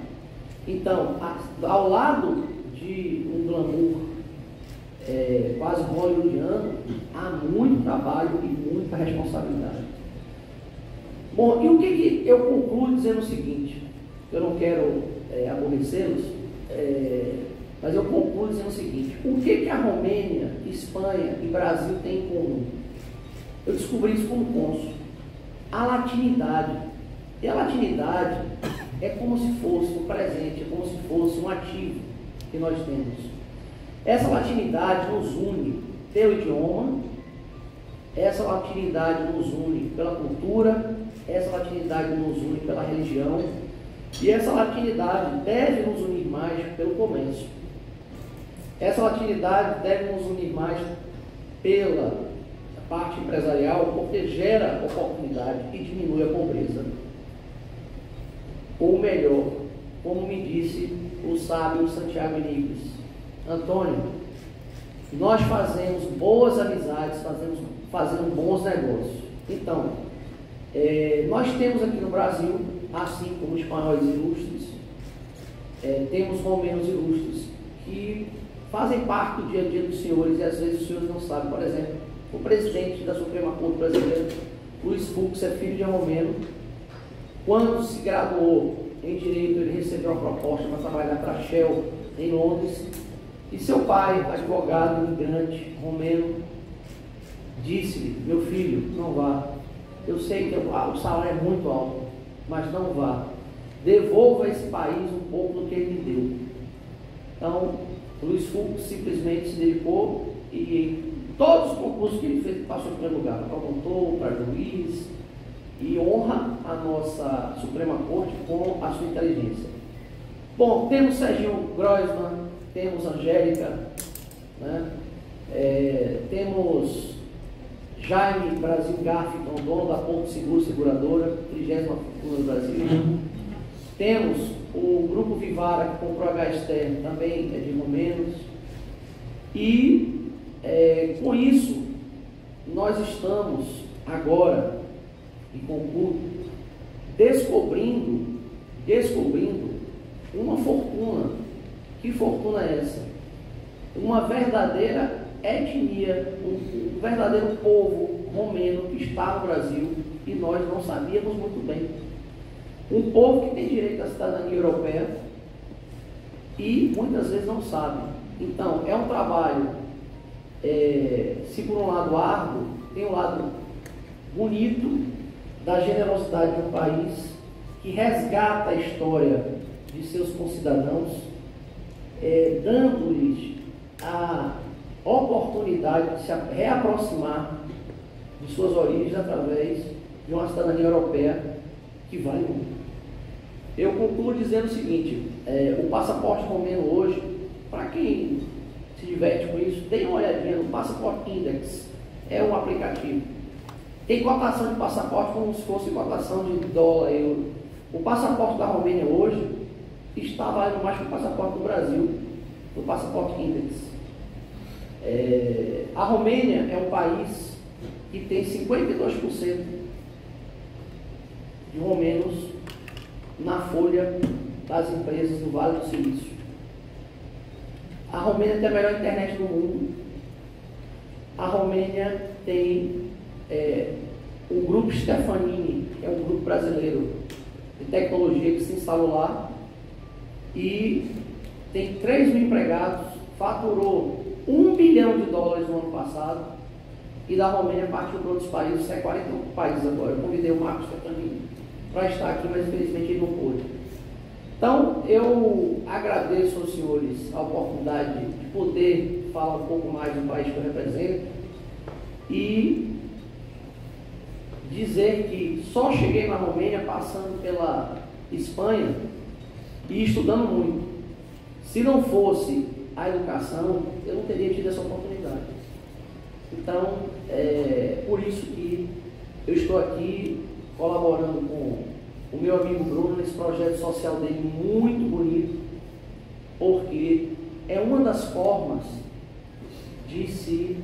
Então, ao lado de um glamour quase hollywoodiano, há muito trabalho e muita responsabilidade. Bom, e o que eu concluo dizendo o seguinte? Eu não quero aborrecê-los, mas eu concluo dizendo o seguinte: o que a Romênia, Espanha e Brasil têm em comum? Eu descobri isso como cônsul. A latinidade. E a latinidade é como se fosse um presente, é como se fosse um ativo que nós temos. Essa latinidade nos une pelo idioma, essa latinidade nos une pela cultura, essa latinidade nos une pela religião, e essa latinidade deve nos unir mais pelo comércio. Essa latinidade deve nos unir mais pela parte empresarial, porque gera oportunidade e diminui a pobreza. Ou melhor, como me disse o sábio Santiago Nigris: Antônio, nós fazemos boas amizades, fazendo bons negócios. Então, nós temos aqui no Brasil, assim como espanhóis ilustres, temos romenos ilustres que fazem parte do dia a dia dos senhores e às vezes os senhores não sabem. Por exemplo, o presidente da Suprema Corte brasileira, Luiz Fux, é filho de romeno. Quando se graduou em Direito, ele recebeu uma proposta para trabalhar para a Shell em Londres. E seu pai, advogado, imigrante, romeno, disse-lhe: meu filho, não vá. Eu sei que o salário é muito alto, mas não vá. Devolva a esse país um pouco do que ele me deu. Então, Luiz Fux simplesmente se dedicou e todos os concursos que ele fez, passou em primeiro lugar, para promotor, para juiz, e honra a nossa Suprema Corte com a sua inteligência. Bom, temos Serginho Groisman, temos Angélica, né? Temos Jaime Brasil Garfiton, dono da Porto Seguro Seguradora, 30ª fortuna do Brasil. Temos o Grupo Vivara, que comprou a Gaster, também é de romenos. E com isso, nós estamos agora, e concluo, descobrindo uma fortuna. Que fortuna é essa? Uma verdadeira etnia, um verdadeiro povo romeno que está no Brasil e nós não sabíamos muito bem. Um povo que tem direito à cidadania europeia e muitas vezes não sabe. Então, é um trabalho, se por um lado árduo, tem um lado bonito da generosidade de um país que resgata a história de seus concidadãos, dando-lhes a oportunidade de se reaproximar de suas origens através de uma cidadania europeia que vale muito. Eu concluo dizendo o seguinte: o passaporte romeno hoje, para quem se diverte com isso, dê uma olhadinha no Passport Index, é um aplicativo. Tem cotação de passaporte como se fosse cotação de dólar, euro. O passaporte da Romênia hoje está valendo mais que o passaporte do Brasil, no Passport Index. A Romênia é um país que tem 52% de romenos na folha das empresas do Vale do Silício. A Romênia tem a melhor internet do mundo. A Romênia tem o grupo Stefanini, que é um grupo brasileiro de tecnologia que se instalou lá e tem 3 mil empregados, faturou $1 bilhão no ano passado, e da Romênia partiu para outros países, 41 países agora. Eu convidei o Marcos Stefanini para estar aqui, mas infelizmente ele não pôde. Então, eu agradeço aos senhores a oportunidade de poder falar um pouco mais do país que eu represento e dizer que só cheguei na Romênia passando pela Espanha e estudando muito. Se não fosse a educação, eu não teria tido essa oportunidade. Então, por isso que eu estou aqui colaborando com o meu amigo Bruno nesse projeto social dele muito bonito, porque é uma das formas de se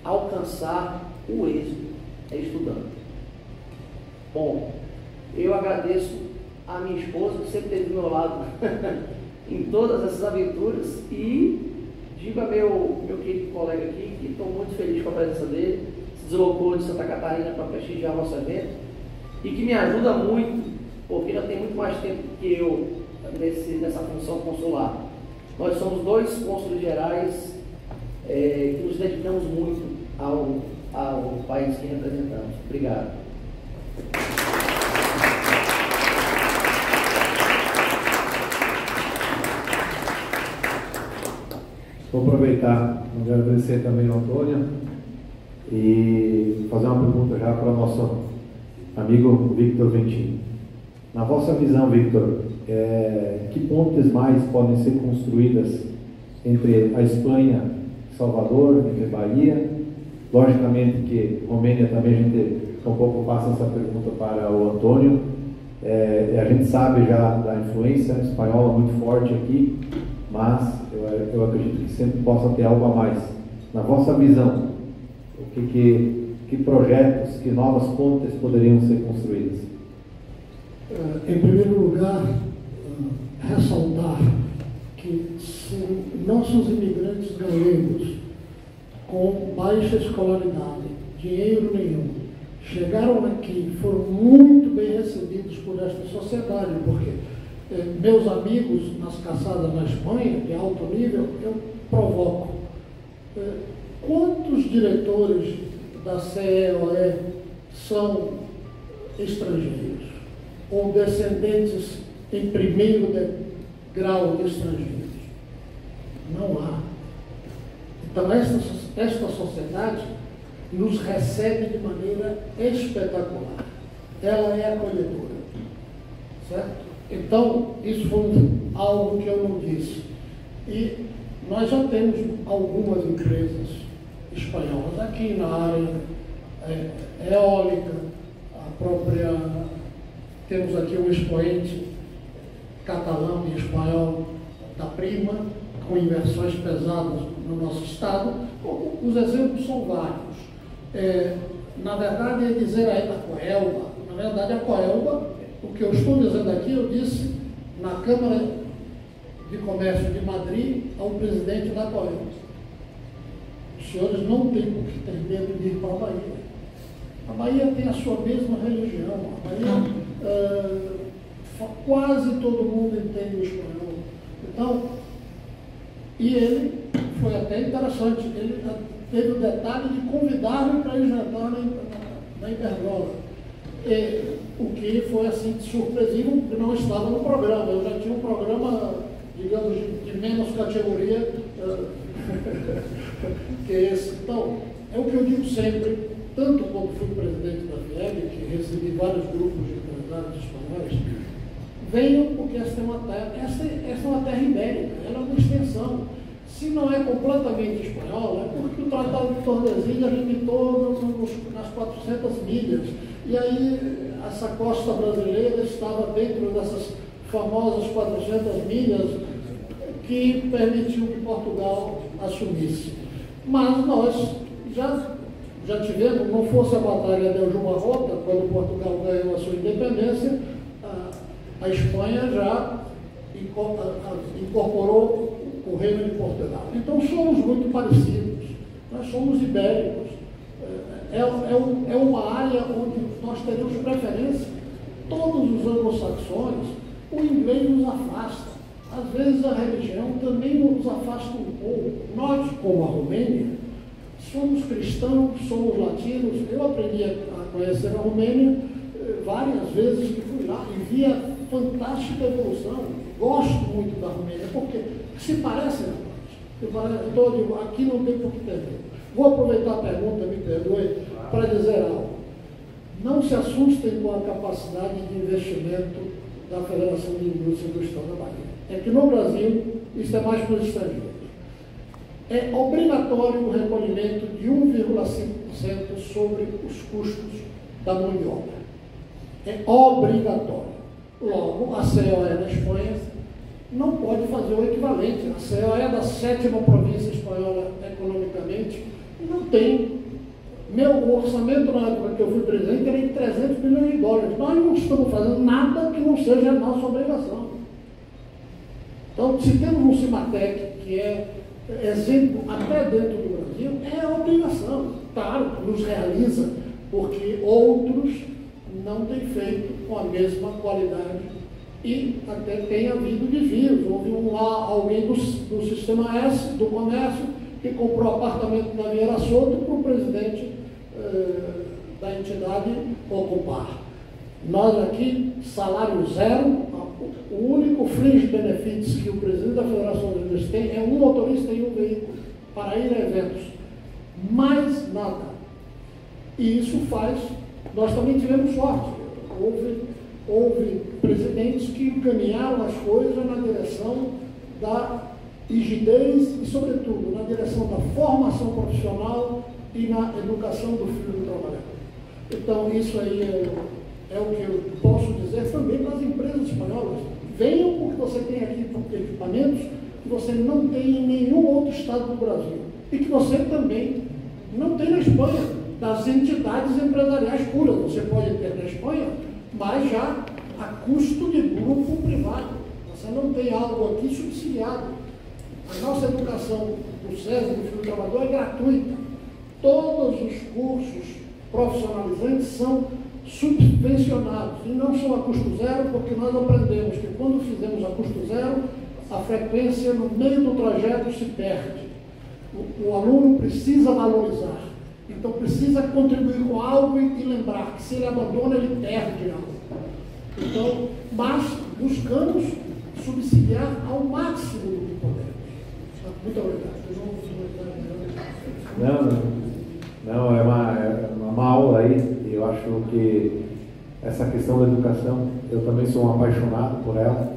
alcançar o êxito, estudando. Bom, eu agradeço a minha esposa, que sempre esteve do meu lado em todas essas aventuras, e digo a meu querido colega aqui que estou muito feliz com a presença dele, se deslocou de Santa Catarina para prestigiar o nosso evento, e que me ajuda muito, porque já tem muito mais tempo que eu nessa função consular. Nós somos 2 cônsules gerais que nos dedicamos muito ao país que representamos. Obrigado. Vou aproveitar para agradecer também ao Antônio e fazer uma pergunta já para o nosso amigo Victor Ventin. Na vossa visão, Victor, que pontes mais podem ser construídas entre a Espanha e Salvador, entre Bahia? Logicamente que Romênia também, a gente um pouco passa essa pergunta para o Antônio. A gente sabe já da influência espanhola muito forte aqui, mas eu acredito que sempre possa ter algo a mais. Na vossa visão, que projetos, que novas pontes poderiam ser construídas? Em primeiro lugar, ressaltar que se nossos imigrantes galegos com baixa escolaridade, dinheiro nenhum, chegaram aqui, foram muito bem recebidos por esta sociedade, porque meus amigos nas caçadas na Espanha, de alto nível, eu provoco. Quantos diretores da CEOE são estrangeiros? Ou descendentes em primeiro grau de estrangeiros? Não há. Então, esta sociedade nos recebe de maneira espetacular. Ela é acolhedora. Certo? Então, isso foi algo que eu não disse. E nós já temos algumas empresas espanholas aqui na área eólica, a própria... Temos aqui um expoente catalão e espanhol da Prima, com inversões pesadas no nosso estado. Os exemplos são vários. Na verdade, é dizer a Coelba. Na verdade, a Coelba, o que eu estou dizendo aqui, eu disse na Câmara de Comércio de Madrid ao presidente da Coelba. Os senhores não têm por que ter medo de ir para a Bahia. A Bahia tem a sua mesma religião. A Bahia, quase todo mundo entende o espanhol. Então, e ele foi até interessante, ele teve o detalhe de convidar-me para ir jantar na Iberdrola. O que foi assim surpresivo, porque não estava no programa. Eu já tinha um programa, digamos, de menos categoria que esse. Então, é o que eu digo sempre, tanto quando fui presidente da FIEB, que recebi vários grupos de empresários espanhóis, venham porque esta é uma terra ibérica, ela é uma extensão. Se não é completamente espanhola, é porque o Tratado de Tordesilhas limitou nas 400 milhas. E aí, essa costa brasileira estava dentro dessas famosas 400 milhas que permitiu que Portugal assumisse. Mas nós já tivemos, não fosse a Batalha de Aljubarrota, quando Portugal ganhou a sua independência, a Espanha já incorporou o Reino de Portugal. Então somos muito parecidos, nós somos ibéricos. É uma área onde nós teremos preferência. Todos os anglo-saxões, o inglês nos afasta. Às vezes a religião também nos afasta um pouco. Nós, como a Romênia, somos cristãos, somos latinos. Eu aprendi a conhecer a Romênia várias vezes que fui lá e vi a fantástica evolução. Gosto muito da Romênia, porque se parece na parte. Aqui não tem por que ter. Vou aproveitar a pergunta, me perdoe, para dizer algo. Não se assustem com a capacidade de investimento da Federação de Indústria do Estado da Bahia. É que no Brasil, isso é mais para os estrangeiros. É obrigatório o recolhimento de 1,5% sobre os custos da mão de obra. É obrigatório. Logo, a COE na Espanha não pode fazer o equivalente. A COE é da 7ª província espanhola economicamente e não tem. Meu orçamento na época que eu fui presidente era de 300 milhões de dólares. Nós não estamos fazendo nada que não seja a nossa obrigação. Então, se temos um Cimatec que é exemplo até dentro do Brasil, é obrigação. Claro, nos realiza, porque outros não têm feito com a mesma qualidade e até tem havido desvios. Houve alguém do Sistema S, do comércio, que comprou apartamento na Vieira Soto para o presidente da entidade ocupar. Nós aqui, salário zero, o único fringe benefits que o presidente da Federação de Indústria tem é um motorista e um veículo para ir a eventos. Mais nada. E isso faz. Nós também tivemos sorte. Houve presidentes que encaminharam as coisas na direção da rigidez e, sobretudo, na direção da formação profissional e na educação do filho do trabalhador. Então, isso aí é o que eu posso dizer também para as empresas espanholas. Venham porque você tem aqui equipamentos que você não tem em nenhum outro estado do Brasil e que você também não tem na Espanha, das entidades empresariais puras. Você pode ter na Espanha, mas já a custo de grupo privado. Você não tem algo aqui subsidiado. A nossa educação do SESI, do Filho do Trabalhador, é gratuita. Todos os cursos profissionalizantes são subvencionados e não são a custo zero, porque nós aprendemos que quando fizemos a custo zero, a frequência no meio do trajeto se perde. O aluno precisa valorizar, então precisa contribuir com algo e lembrar que se ele abandona, ele perde algo. Então, mas buscamos subsidiar ao máximo do que podemos. Muito obrigado. Não, é uma aula aí. Eu acho que essa questão da educação, eu também sou um apaixonado por ela.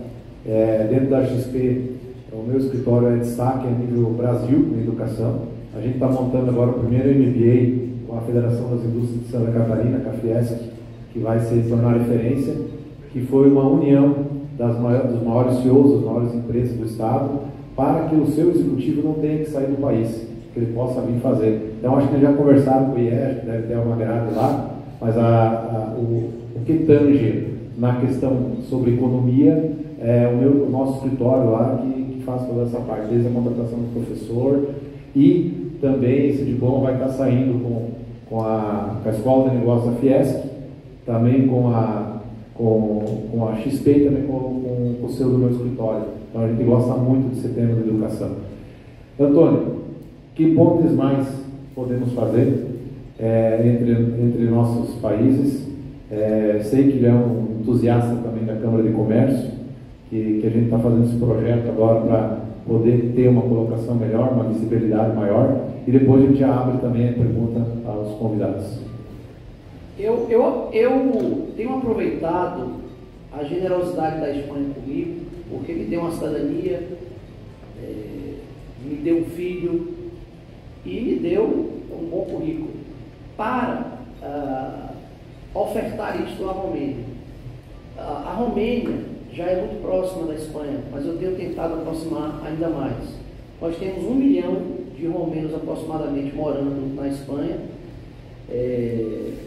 Dentro da XP, o meu escritório é destaque a nível Brasil na educação. A gente está montando agora o primeiro MBA com a Federação das Indústrias de Santa Catarina, a Fiesc, que vai se tornar referência, que foi uma união dos maiores CEOs, das maiores empresas do Estado, para que o seu executivo não tenha que sair do país, que ele possa vir fazer. Então, acho que já conversaram com o IES, deve ter uma grade lá, mas o que tange na questão sobre economia é o nosso escritório lá que faz toda essa parte, desde a contratação do professor e também esse diploma vai estar saindo com a Escola de Negócios da Fiesc, também com a XP e também com o seu do meu escritório. Então a gente gosta muito desse tema de educação. Antônio, que pontes mais podemos fazer entre nossos países? Sei que ele é um entusiasta também da Câmara de Comércio, que a gente está fazendo esse projeto agora para poder ter uma colocação melhor, uma visibilidade maior, e depois a gente já abre também a pergunta aos convidados. Eu tenho aproveitado a generosidade da Espanha comigo, porque me deu uma cidadania, me deu um filho e me deu um bom currículo para ofertar isso à Romênia. A Romênia já é muito próxima da Espanha, mas eu tenho tentado aproximar ainda mais. Nós temos 1 milhão de romenos aproximadamente morando na Espanha.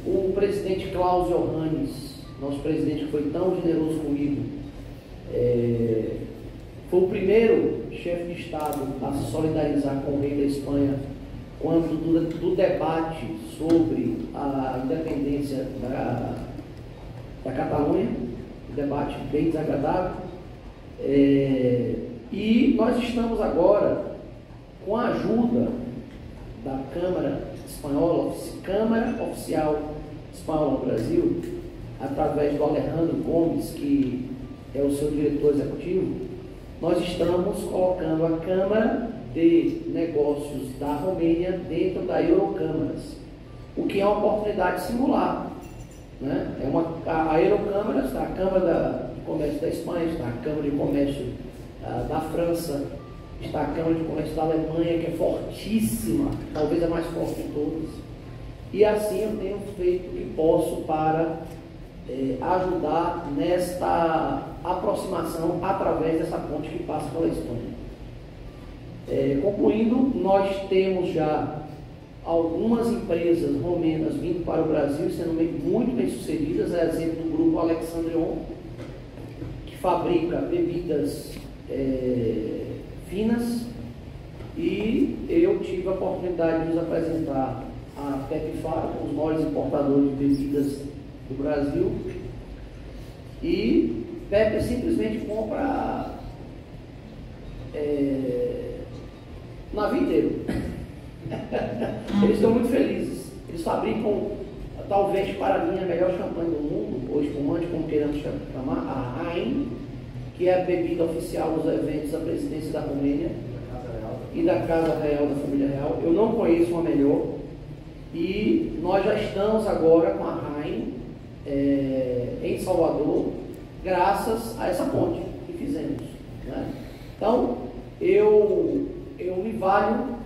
O presidente Klaus Johannes, nosso presidente que foi tão generoso comigo, foi o primeiro chefe de Estado a se solidarizar com o rei da Espanha quando do debate sobre a independência da Catalunha, um debate bem desagradável, e nós estamos agora com a ajuda da Câmara Espanhola, Câmara Oficial Espanhola no Brasil, através do Alejandro Gomes, que é o seu diretor executivo, nós estamos colocando a Câmara de Negócios da Romênia dentro da Eurocâmaras, o que é uma oportunidade singular, né? A Eurocâmara está a Câmara de Comércio da Espanha, está a Câmara de Comércio da França, está a Câmara de Comércio da Alemanha, que é fortíssima, talvez a mais forte de todas, e assim eu tenho feito o que posso para ajudar nesta aproximação através dessa ponte que passa pela Espanha. Concluindo, nós temos já algumas empresas romenas vindo para o Brasil, sendo muito bem sucedidas, é exemplo do grupo Alexandrion, que fabrica bebidas finas, e eu tive a oportunidade de nos apresentar a Pepifar, os maiores importadores de bebidas do Brasil, e Pepe simplesmente compra navio inteiro. Eles estão muito felizes. Eles fabricam, talvez para mim, a melhor champanhe do mundo, ou espumante, como queiramos chamar, a Heine, que é a bebida oficial dos eventos da presidência da Romênia e da Casa Real, da Família Real. Eu não conheço uma melhor, e nós já estamos agora com a Heine em Salvador, graças a essa ponte que fizemos, né? Então, eu me valho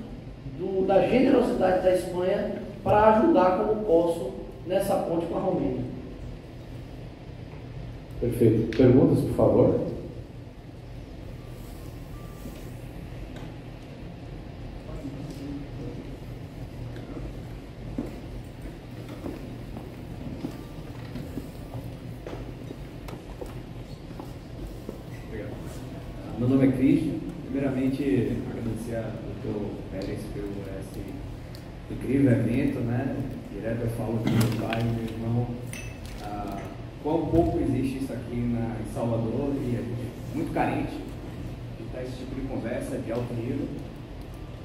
da generosidade da Espanha para ajudar como posso nessa ponte com a Romênia. Perfeito. Perguntas, por favor? Obrigado. Meu nome é Cristian. Primeiramente, agradecer ao Dr. Pérez pelo esse incrível evento, né? Direto eu falo com meu pai e meu irmão, quão pouco existe isso aqui em Salvador, e a gente é muito carente de ter esse tipo de conversa de alto nível.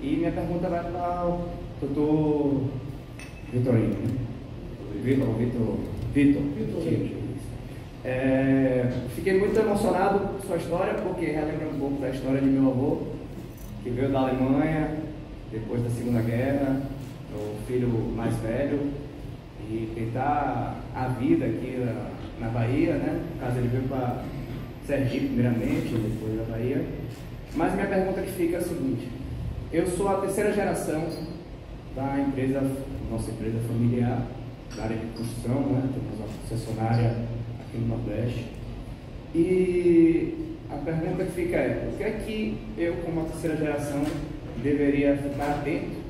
E minha pergunta vai para o Dr. Vitorino, né? Vitor. Fiquei muito emocionado com sua história, porque relembra um pouco da história de meu avô, que veio da Alemanha depois da Segunda Guerra, o filho mais velho, e tentar a vida aqui na Bahia, né? No caso, ele veio para Sergipe primeiramente, depois da Bahia. Mas minha pergunta que fica é a seguinte: eu sou a terceira geração da empresa, nossa empresa familiar, da área de construção, né? Temos uma concessionária aqui no Nordeste. E a pergunta que fica é: o que é que eu, como a terceira geração, deveria ficar atento,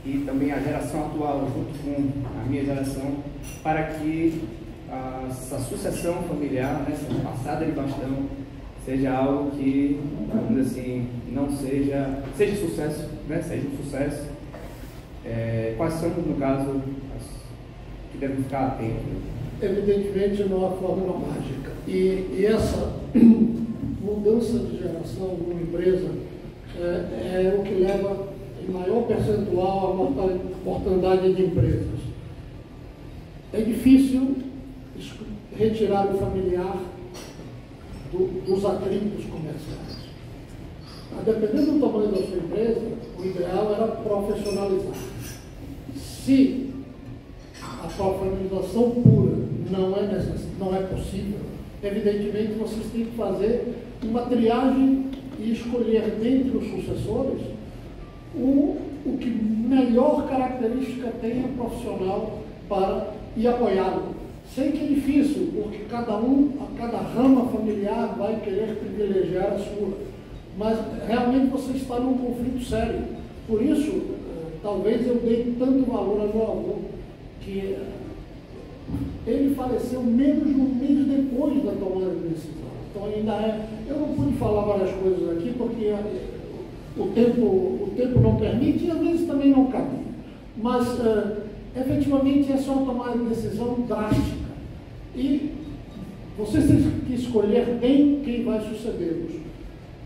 e também a geração atual, junto com a minha geração, para que essa sucessão familiar, essa passada de bastão, seja algo que, vamos dizer assim, não seja sucesso, né? Seja um sucesso. Quais são, no caso, as que devem ficar atentos? Evidentemente não há fórmula mágica. E essa mudança de geração de uma empresa é o que leva em maior percentual à mortandade de empresas. É difícil retirar o familiar dos atritos comerciais. Dependendo do tamanho da sua empresa, o ideal era profissionalizar. Se a profissionalização pura não é possível, evidentemente vocês têm que fazer uma triagem e escolher dentre os sucessores o que melhor característica tem o profissional e apoiá-lo. Sei que é difícil, porque cada rama familiar vai querer privilegiar a sua, mas realmente você está num conflito sério. Por isso, talvez eu dei tanto valor ao meu avô, que ele faleceu menos de um mês depois da tomada de decisão. Então eu não pude falar várias coisas aqui, porque o tempo não permite, e às vezes também não cabe. Mas, efetivamente, é só tomar uma decisão drástica. E vocês têm que escolher bem quem vai sucedê-los,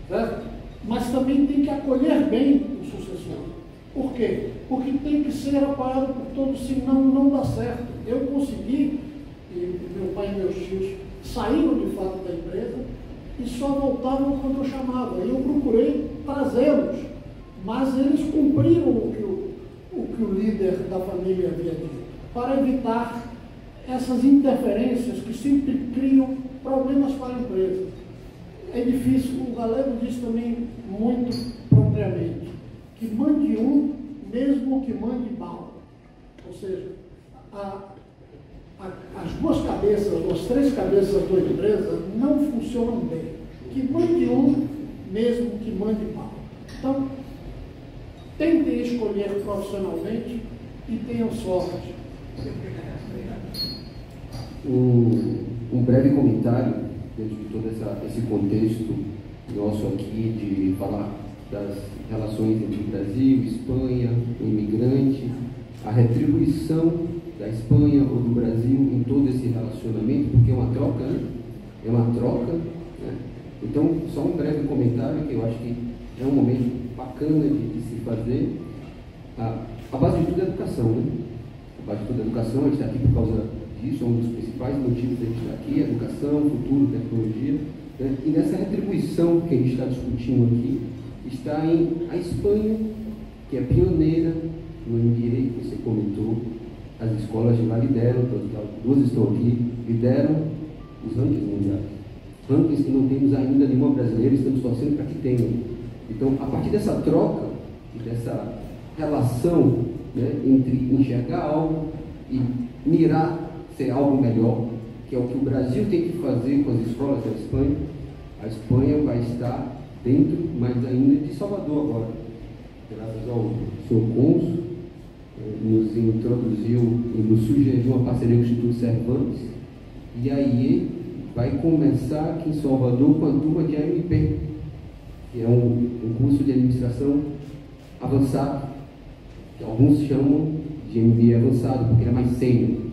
certo? Mas também tem que acolher bem o sucessor. Por quê? porque tem que ser apoiado por todos, senão não dá certo. Eu consegui, e meu pai e meus tios saíram de fato da empresa e só voltavam quando eu chamava. E eu procurei trazê-los, mas eles cumpriram o que o líder da família havia dito, para evitar essas interferências que sempre criam problemas para a empresa. É difícil, o Galego diz também muito propriamente, que mande um, mesmo que mande mal. Ou seja, as duas cabeças, as três cabeças da empresa não funcionam bem. Que mande um, mesmo que mande mal. Então, tentem escolher profissionalmente e tenham sorte. Um breve comentário dentro de todo esse contexto nosso aqui de falar das relações entre Brasil, Espanha, o imigrante, a retribuição da Espanha ou do Brasil em todo esse relacionamento, porque é uma troca, né? É uma troca, né? Então, só um breve comentário que eu acho que é um momento bacana de se fazer. A base de tudo é a educação, né? A base de tudo é a educação, a gente está aqui por causa disso, é um dos principais motivos da gente estar aqui, educação, futuro, tecnologia, né? E nessa retribuição que a gente está discutindo aqui, está em a Espanha, que é pioneira no MBA, que você comentou, as escolas de lá lideram, duas estão aqui, lideram os rankings mundiais. Rankings que não temos ainda nenhuma brasileira, estamos torcendo para que tenham. Então, a partir dessa troca e dessa relação, né, entre enxergar algo e mirar ser algo melhor, que é o que o Brasil tem que fazer com as escolas da Espanha, a Espanha vai estar dentro, mas ainda de Salvador agora, graças ao senhor cônsul, nos introduziu e nos sugeriu uma parceria com o Instituto Cervantes, e aí vai começar aqui em Salvador com a turma de AMP, que é um curso de administração avançado, que alguns chamam de MBA avançado, porque ele é mais sênior.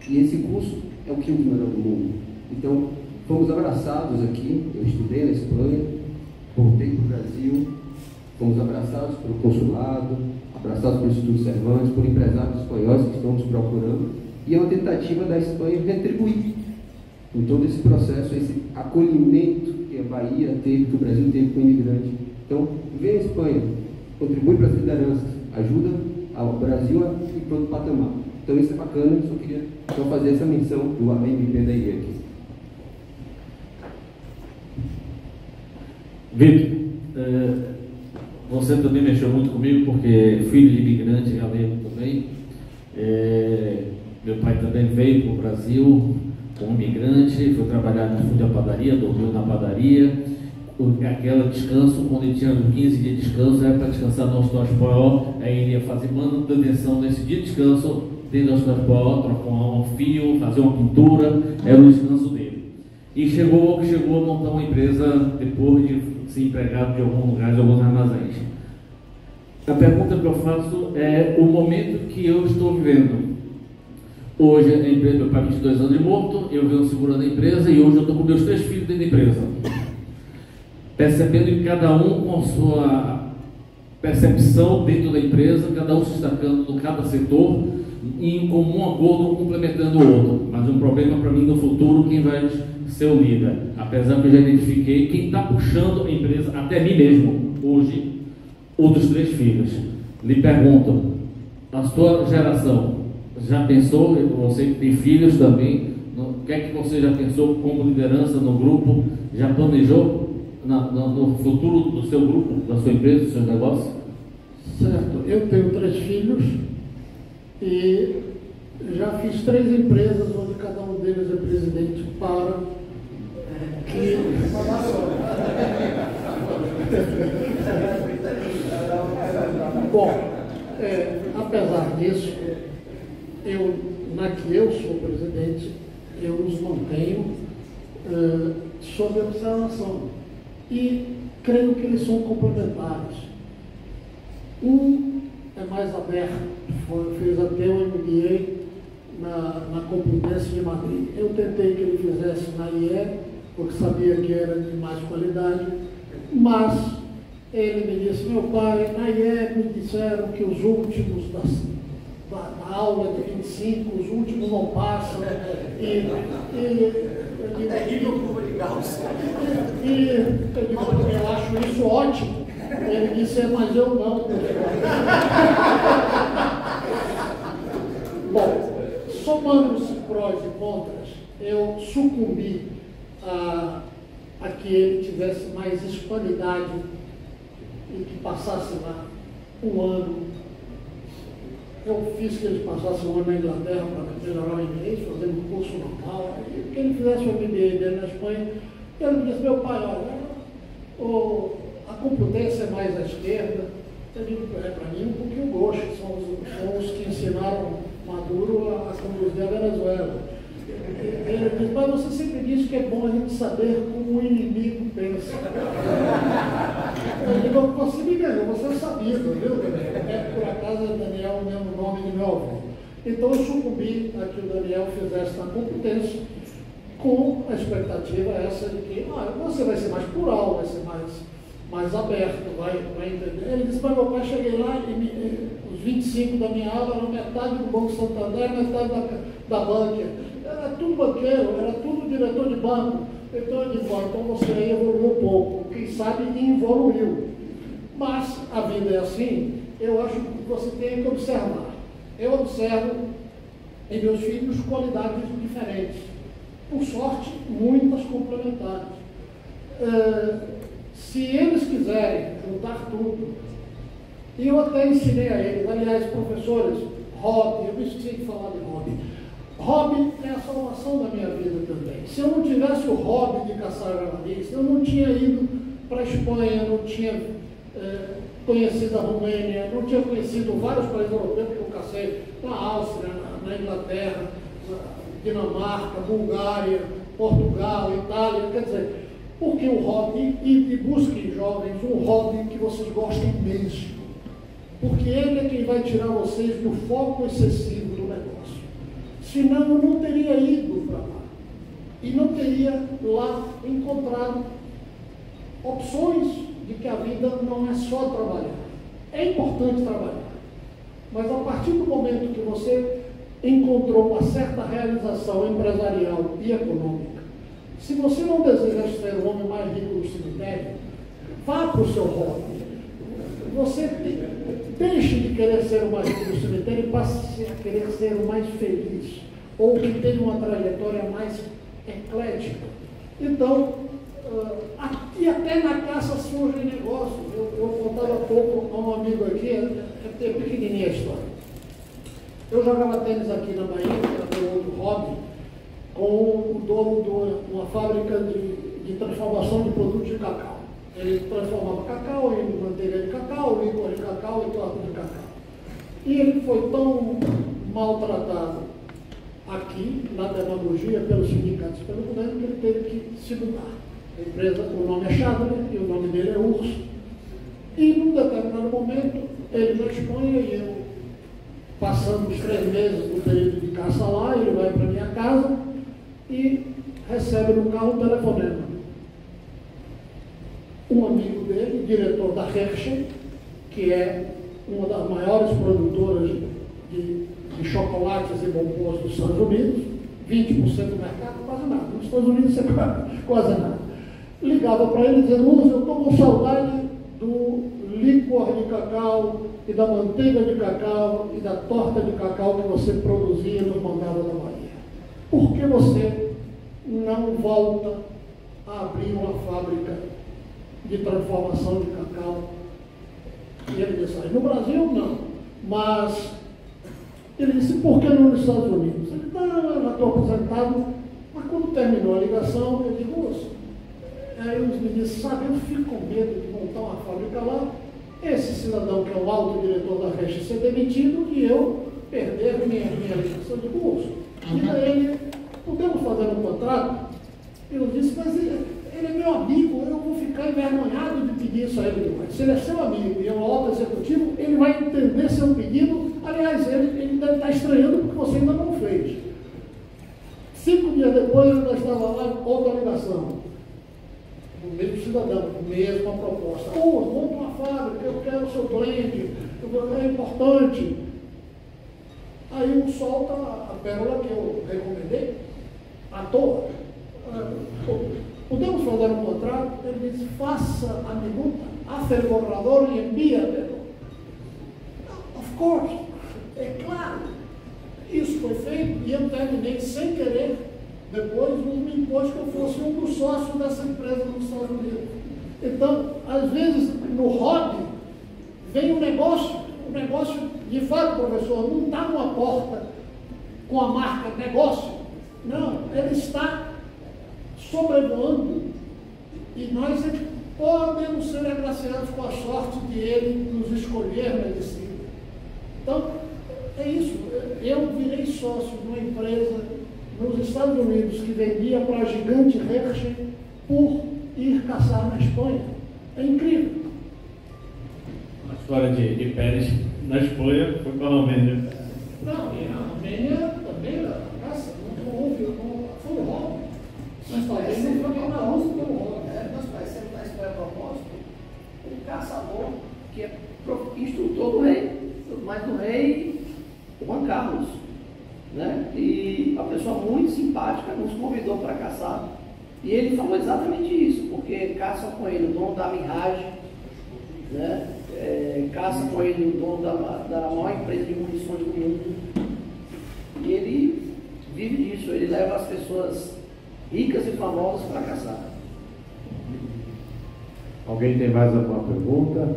E esse curso é o quinto melhor do mundo. Então, fomos abraçados aqui, eu estudei na Espanha, voltei para o Brasil, fomos abraçados pelo consulado, abraçados pelo Instituto Cervantes, por empresários espanhóis que estão nos procurando, e é uma tentativa da Espanha retribuir em todo esse processo, esse acolhimento que a Bahia teve, que o Brasil teve com o imigrante. Então, vem a Espanha, contribui para as lideranças, ajuda ao Brasil a ir para outro patamar. Então isso é bacana, eu só queria fazer essa menção do AMP da IE aqui. Vitor, você também mexeu muito comigo, porque filho de imigrante galego também. Meu pai também veio para o Brasil como imigrante, foi trabalhar no fundo da padaria, dormiu na padaria. Aquele descanso, quando ele tinha 15 dias de descanso, era para descansar no Hospital Espanhol, aí ele ia fazer manutenção nesse dia de descanso, dentro do Hospital Espanhol, trocar um fio, fazer uma pintura, era o descanso dele. E chegou a montar uma empresa depois de ser empregado de algum lugar, de alguns armazéns. A pergunta que eu faço é o momento que eu estou vivendo. Hoje a empresa, meu pai 22 anos de morto, eu venho segurando a empresa e hoje eu estou com meus 3 filhos dentro da empresa. Percebendo que cada um com a sua percepção dentro da empresa, cada um se destacando em cada setor e em comum acordo complementando o outro. Mas um problema para mim no futuro, quem vai ser o líder? Apesar que eu já identifiquei quem está puxando a empresa, até mim mesmo, hoje, o dos 3 filhos. Lhe pergunto, a sua geração já pensou, você que tem filhos também, o que é que você já pensou como liderança no grupo? Já planejou no futuro do seu grupo, da sua empresa, dos seus negócios? Certo, eu tenho 3 filhos e já fiz 3 empresas onde cada um deles é presidente para que... Bom, apesar disso, na que eu sou presidente, eu os mantenho sob observação. E creio que eles são complementares. Um é mais aberto, fez até o MBA na Complutense de Madrid. Eu tentei que ele fizesse na IE, porque sabia que era de mais qualidade, mas Ele me disse: meu pai, na IEB me disseram que os últimos da aula de 25, os últimos não passam. É nível curva de Gauss. E eu digo: eu acho isso ótimo. Ele disse: mas eu não. Bom, somando-se prós e contras, eu sucumbi a que ele tivesse mais hispanidade e que passasse lá um ano. Eu fiz que ele passasse um ano na Inglaterra para melhorar o inglês, fazendo um curso normal, e que ele fizesse o MBA dele na Espanha. Ele me disse: meu pai, olha, a Complutense é mais à esquerda. Eu digo: é para mim um pouquinho gosto, são os que ensinaram Maduro a conduzir a Venezuela. Ele disse: mas você sempre disse que é bom a gente saber como o inimigo pensa. Eu digo: você me ganhou, você é sabido, viu? É, por acaso, Daniel, o mesmo nome de meu avô. Então eu sucumbi a que o Daniel fizesse na Complutense, com a expectativa essa de que você vai ser mais plural, vai ser mais aberto, vai entender. Ele disse: mas meu pai, cheguei lá e os 25 da minha aula eram metade do Banco Santander, metade da Bankia. Era tudo banqueiro, era tudo diretor de banco. Então eu disse: então você aí evoluiu um pouco, quem sabe evoluiu. Mas a vida é assim, eu acho que você tem que observar. Eu observo em meus filhos qualidades diferentes. Por sorte, muitas complementares. Se eles quiserem juntar tudo, e eu até ensinei a eles, aliás, professores, hobby, eu me esqueci de falar de hobby. Hobby é a salvação da minha vida também. Se eu não tivesse o hobby de caçar jabalis, eu não tinha ido para a Espanha, não tinha conhecido a Romênia, não tinha conhecido vários países europeus que eu cacei, na Áustria, na Inglaterra, na Dinamarca, Bulgária, Portugal, Itália, quer dizer, porque o hobby, e busquem jovens um hobby que vocês gostem mesmo, porque ele é quem vai tirar vocês do foco excessivo do negócio. Senão eu não teria ido para lá e não teria lá encontrado opções de que a vida não é só trabalhar. É importante trabalhar, mas a partir do momento que você encontrou uma certa realização empresarial e econômica, se você não deseja ser o homem mais rico do cemitério, vá para o seu hobby. Você deixe de querer ser o mais rico do cemitério e passe a querer ser o mais feliz, ou que tenha uma trajetória mais eclética. Então, e até na caça surgem negócios. Eu contava há pouco a um amigo aqui, é pequenininha a história. Eu jogava tênis aqui na Bahia, que era meu outro hobby, com o dono de uma fábrica de transformação de produtos de cacau. Ele transformava cacau em manteiga de cacau, licor de cacau e torta de cacau. E ele foi tão maltratado aqui, na demagogia, pelos sindicatos e pelo governo, que ele teve que se mudar. A empresa, o nome é Chadler e o nome dele é Urso. E num determinado momento, ele na Espanha e eu, passando os 3 meses do período de caça lá, ele vai para minha casa e recebe no carro um telefonema. Um amigo dele, diretor da Hershey, que é uma das maiores produtoras de chocolates e bombons dos Estados Unidos, 20% do mercado, quase nada. Nos Estados Unidos você quase nada. Ligava para ele dizendo: Lúcio, eu estou com saudade do licor de cacau e da manteiga de cacau e da torta de cacau que você produzia nos mandados da Bahia. Por que você não volta a abrir uma fábrica de transformação de cacau? E ele disse: no Brasil não, mas ele disse: por que não nos Estados Unidos? Ele disse: eu já estou aposentado, mas quando terminou a ligação, eu digo: aí os meninos, sabe, eu fico com medo de montar uma fábrica lá, esse cidadão que é o alto diretor da Hershey ser demitido e eu perder minha ligação de curso. E daí ele: podemos fazer um contrato? Eu disse: mas ele é meu amigo, eu vou ficar envergonhado de pedir isso a ele demais. Se ele é seu amigo e é um alto executivo, ele vai entender seu pedido. Aliás, ele deve estar estranhando porque você ainda não fez. 5 dias depois, eu ainda estava lá, outra ligação. mesmo cidadão, mesma proposta. Monta uma fábrica, eu quero o seu blend, é importante. Aí um solta a pérola que eu recomendei, à toa. Podemos fazer um contrato? Ele diz, faça a minuta, hace el borrador e envia-me. Of course, é claro. Isso foi feito e eu terminei sem querer. Depois me impôs que eu fosse um dos sócios dessa empresa nos Estados Unidos. Então, às vezes, no hobby, vem o negócio de fato, professor, não está numa porta com a marca negócio. Não, ele está sobrevoando. E nós podemos ser agraciados com a sorte de ele nos escolher medicina. Então, é isso. Eu virei sócio de uma empresa nos Estados Unidos que vendia para a gigante Hershey por ir caçar na Espanha. É incrível. A história de Pérez na Espanha foi para a Romênia. Não, e a Romênia também era caça, não houve, foi o hobby. Mas talvez não foi na Rússia pelo hobby. Nós parecemos na Espanha a propósito, um caçador que é instrutor do rei, mas do rei Juan Carlos. Né? E a pessoa muito simpática nos convidou para caçar. E ele falou exatamente isso, porque caça com ele o dono da Mirage, né? Caça com ele o dono da maior empresa de munições do mundo. E ele vive disso, ele leva as pessoas ricas e famosas para caçar. Alguém tem mais alguma pergunta?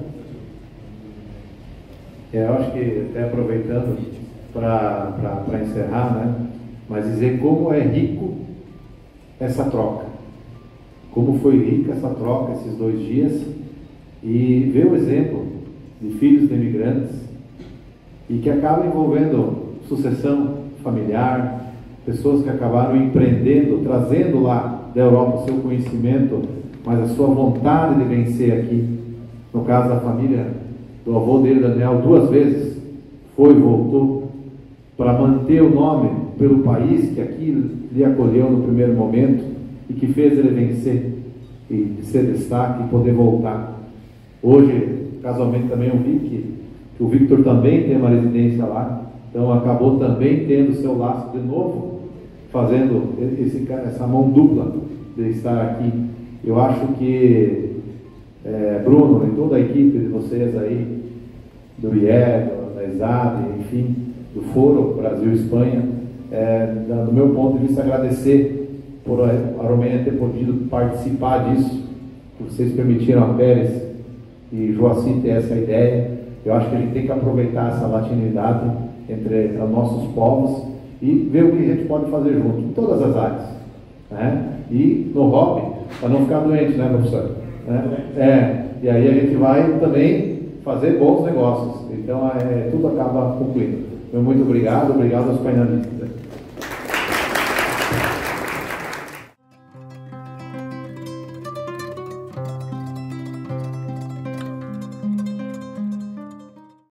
Eu acho que, até aproveitando para encerrar, né? Mas dizer como é rico essa troca. Como foi rica essa troca esses 2 dias. E ver o exemplo de filhos de imigrantes e que acaba envolvendo sucessão familiar, pessoas que acabaram empreendendo, trazendo lá da Europa o seu conhecimento, mas a sua vontade de vencer aqui. No caso da família do avô dele, Daniel, 2 vezes foi e voltou para manter o nome pelo país que aqui lhe acolheu no primeiro momento e que fez ele vencer e ser destaque e poder voltar. Hoje, casualmente, também eu vi que o Victor também tem uma residência lá, então acabou também tendo seu laço de novo, fazendo essa mão dupla de estar aqui. Eu acho que Bruno e toda a equipe de vocês aí, do IE, da ESAD, enfim, do Foro Brasil e Espanha, do meu ponto de vista, agradecer por a Romênia ter podido participar disso, que vocês permitiram a Pérez e Joacir ter essa ideia. Eu acho que a gente tem que aproveitar essa latinidade entre os nossos povos e ver o que a gente pode fazer junto, em todas as áreas, né? E no hobby, para não ficar doente, né, professor? Né? E aí a gente vai também fazer bons negócios. Então, tudo acaba concluindo. Muito obrigado aos painelistas.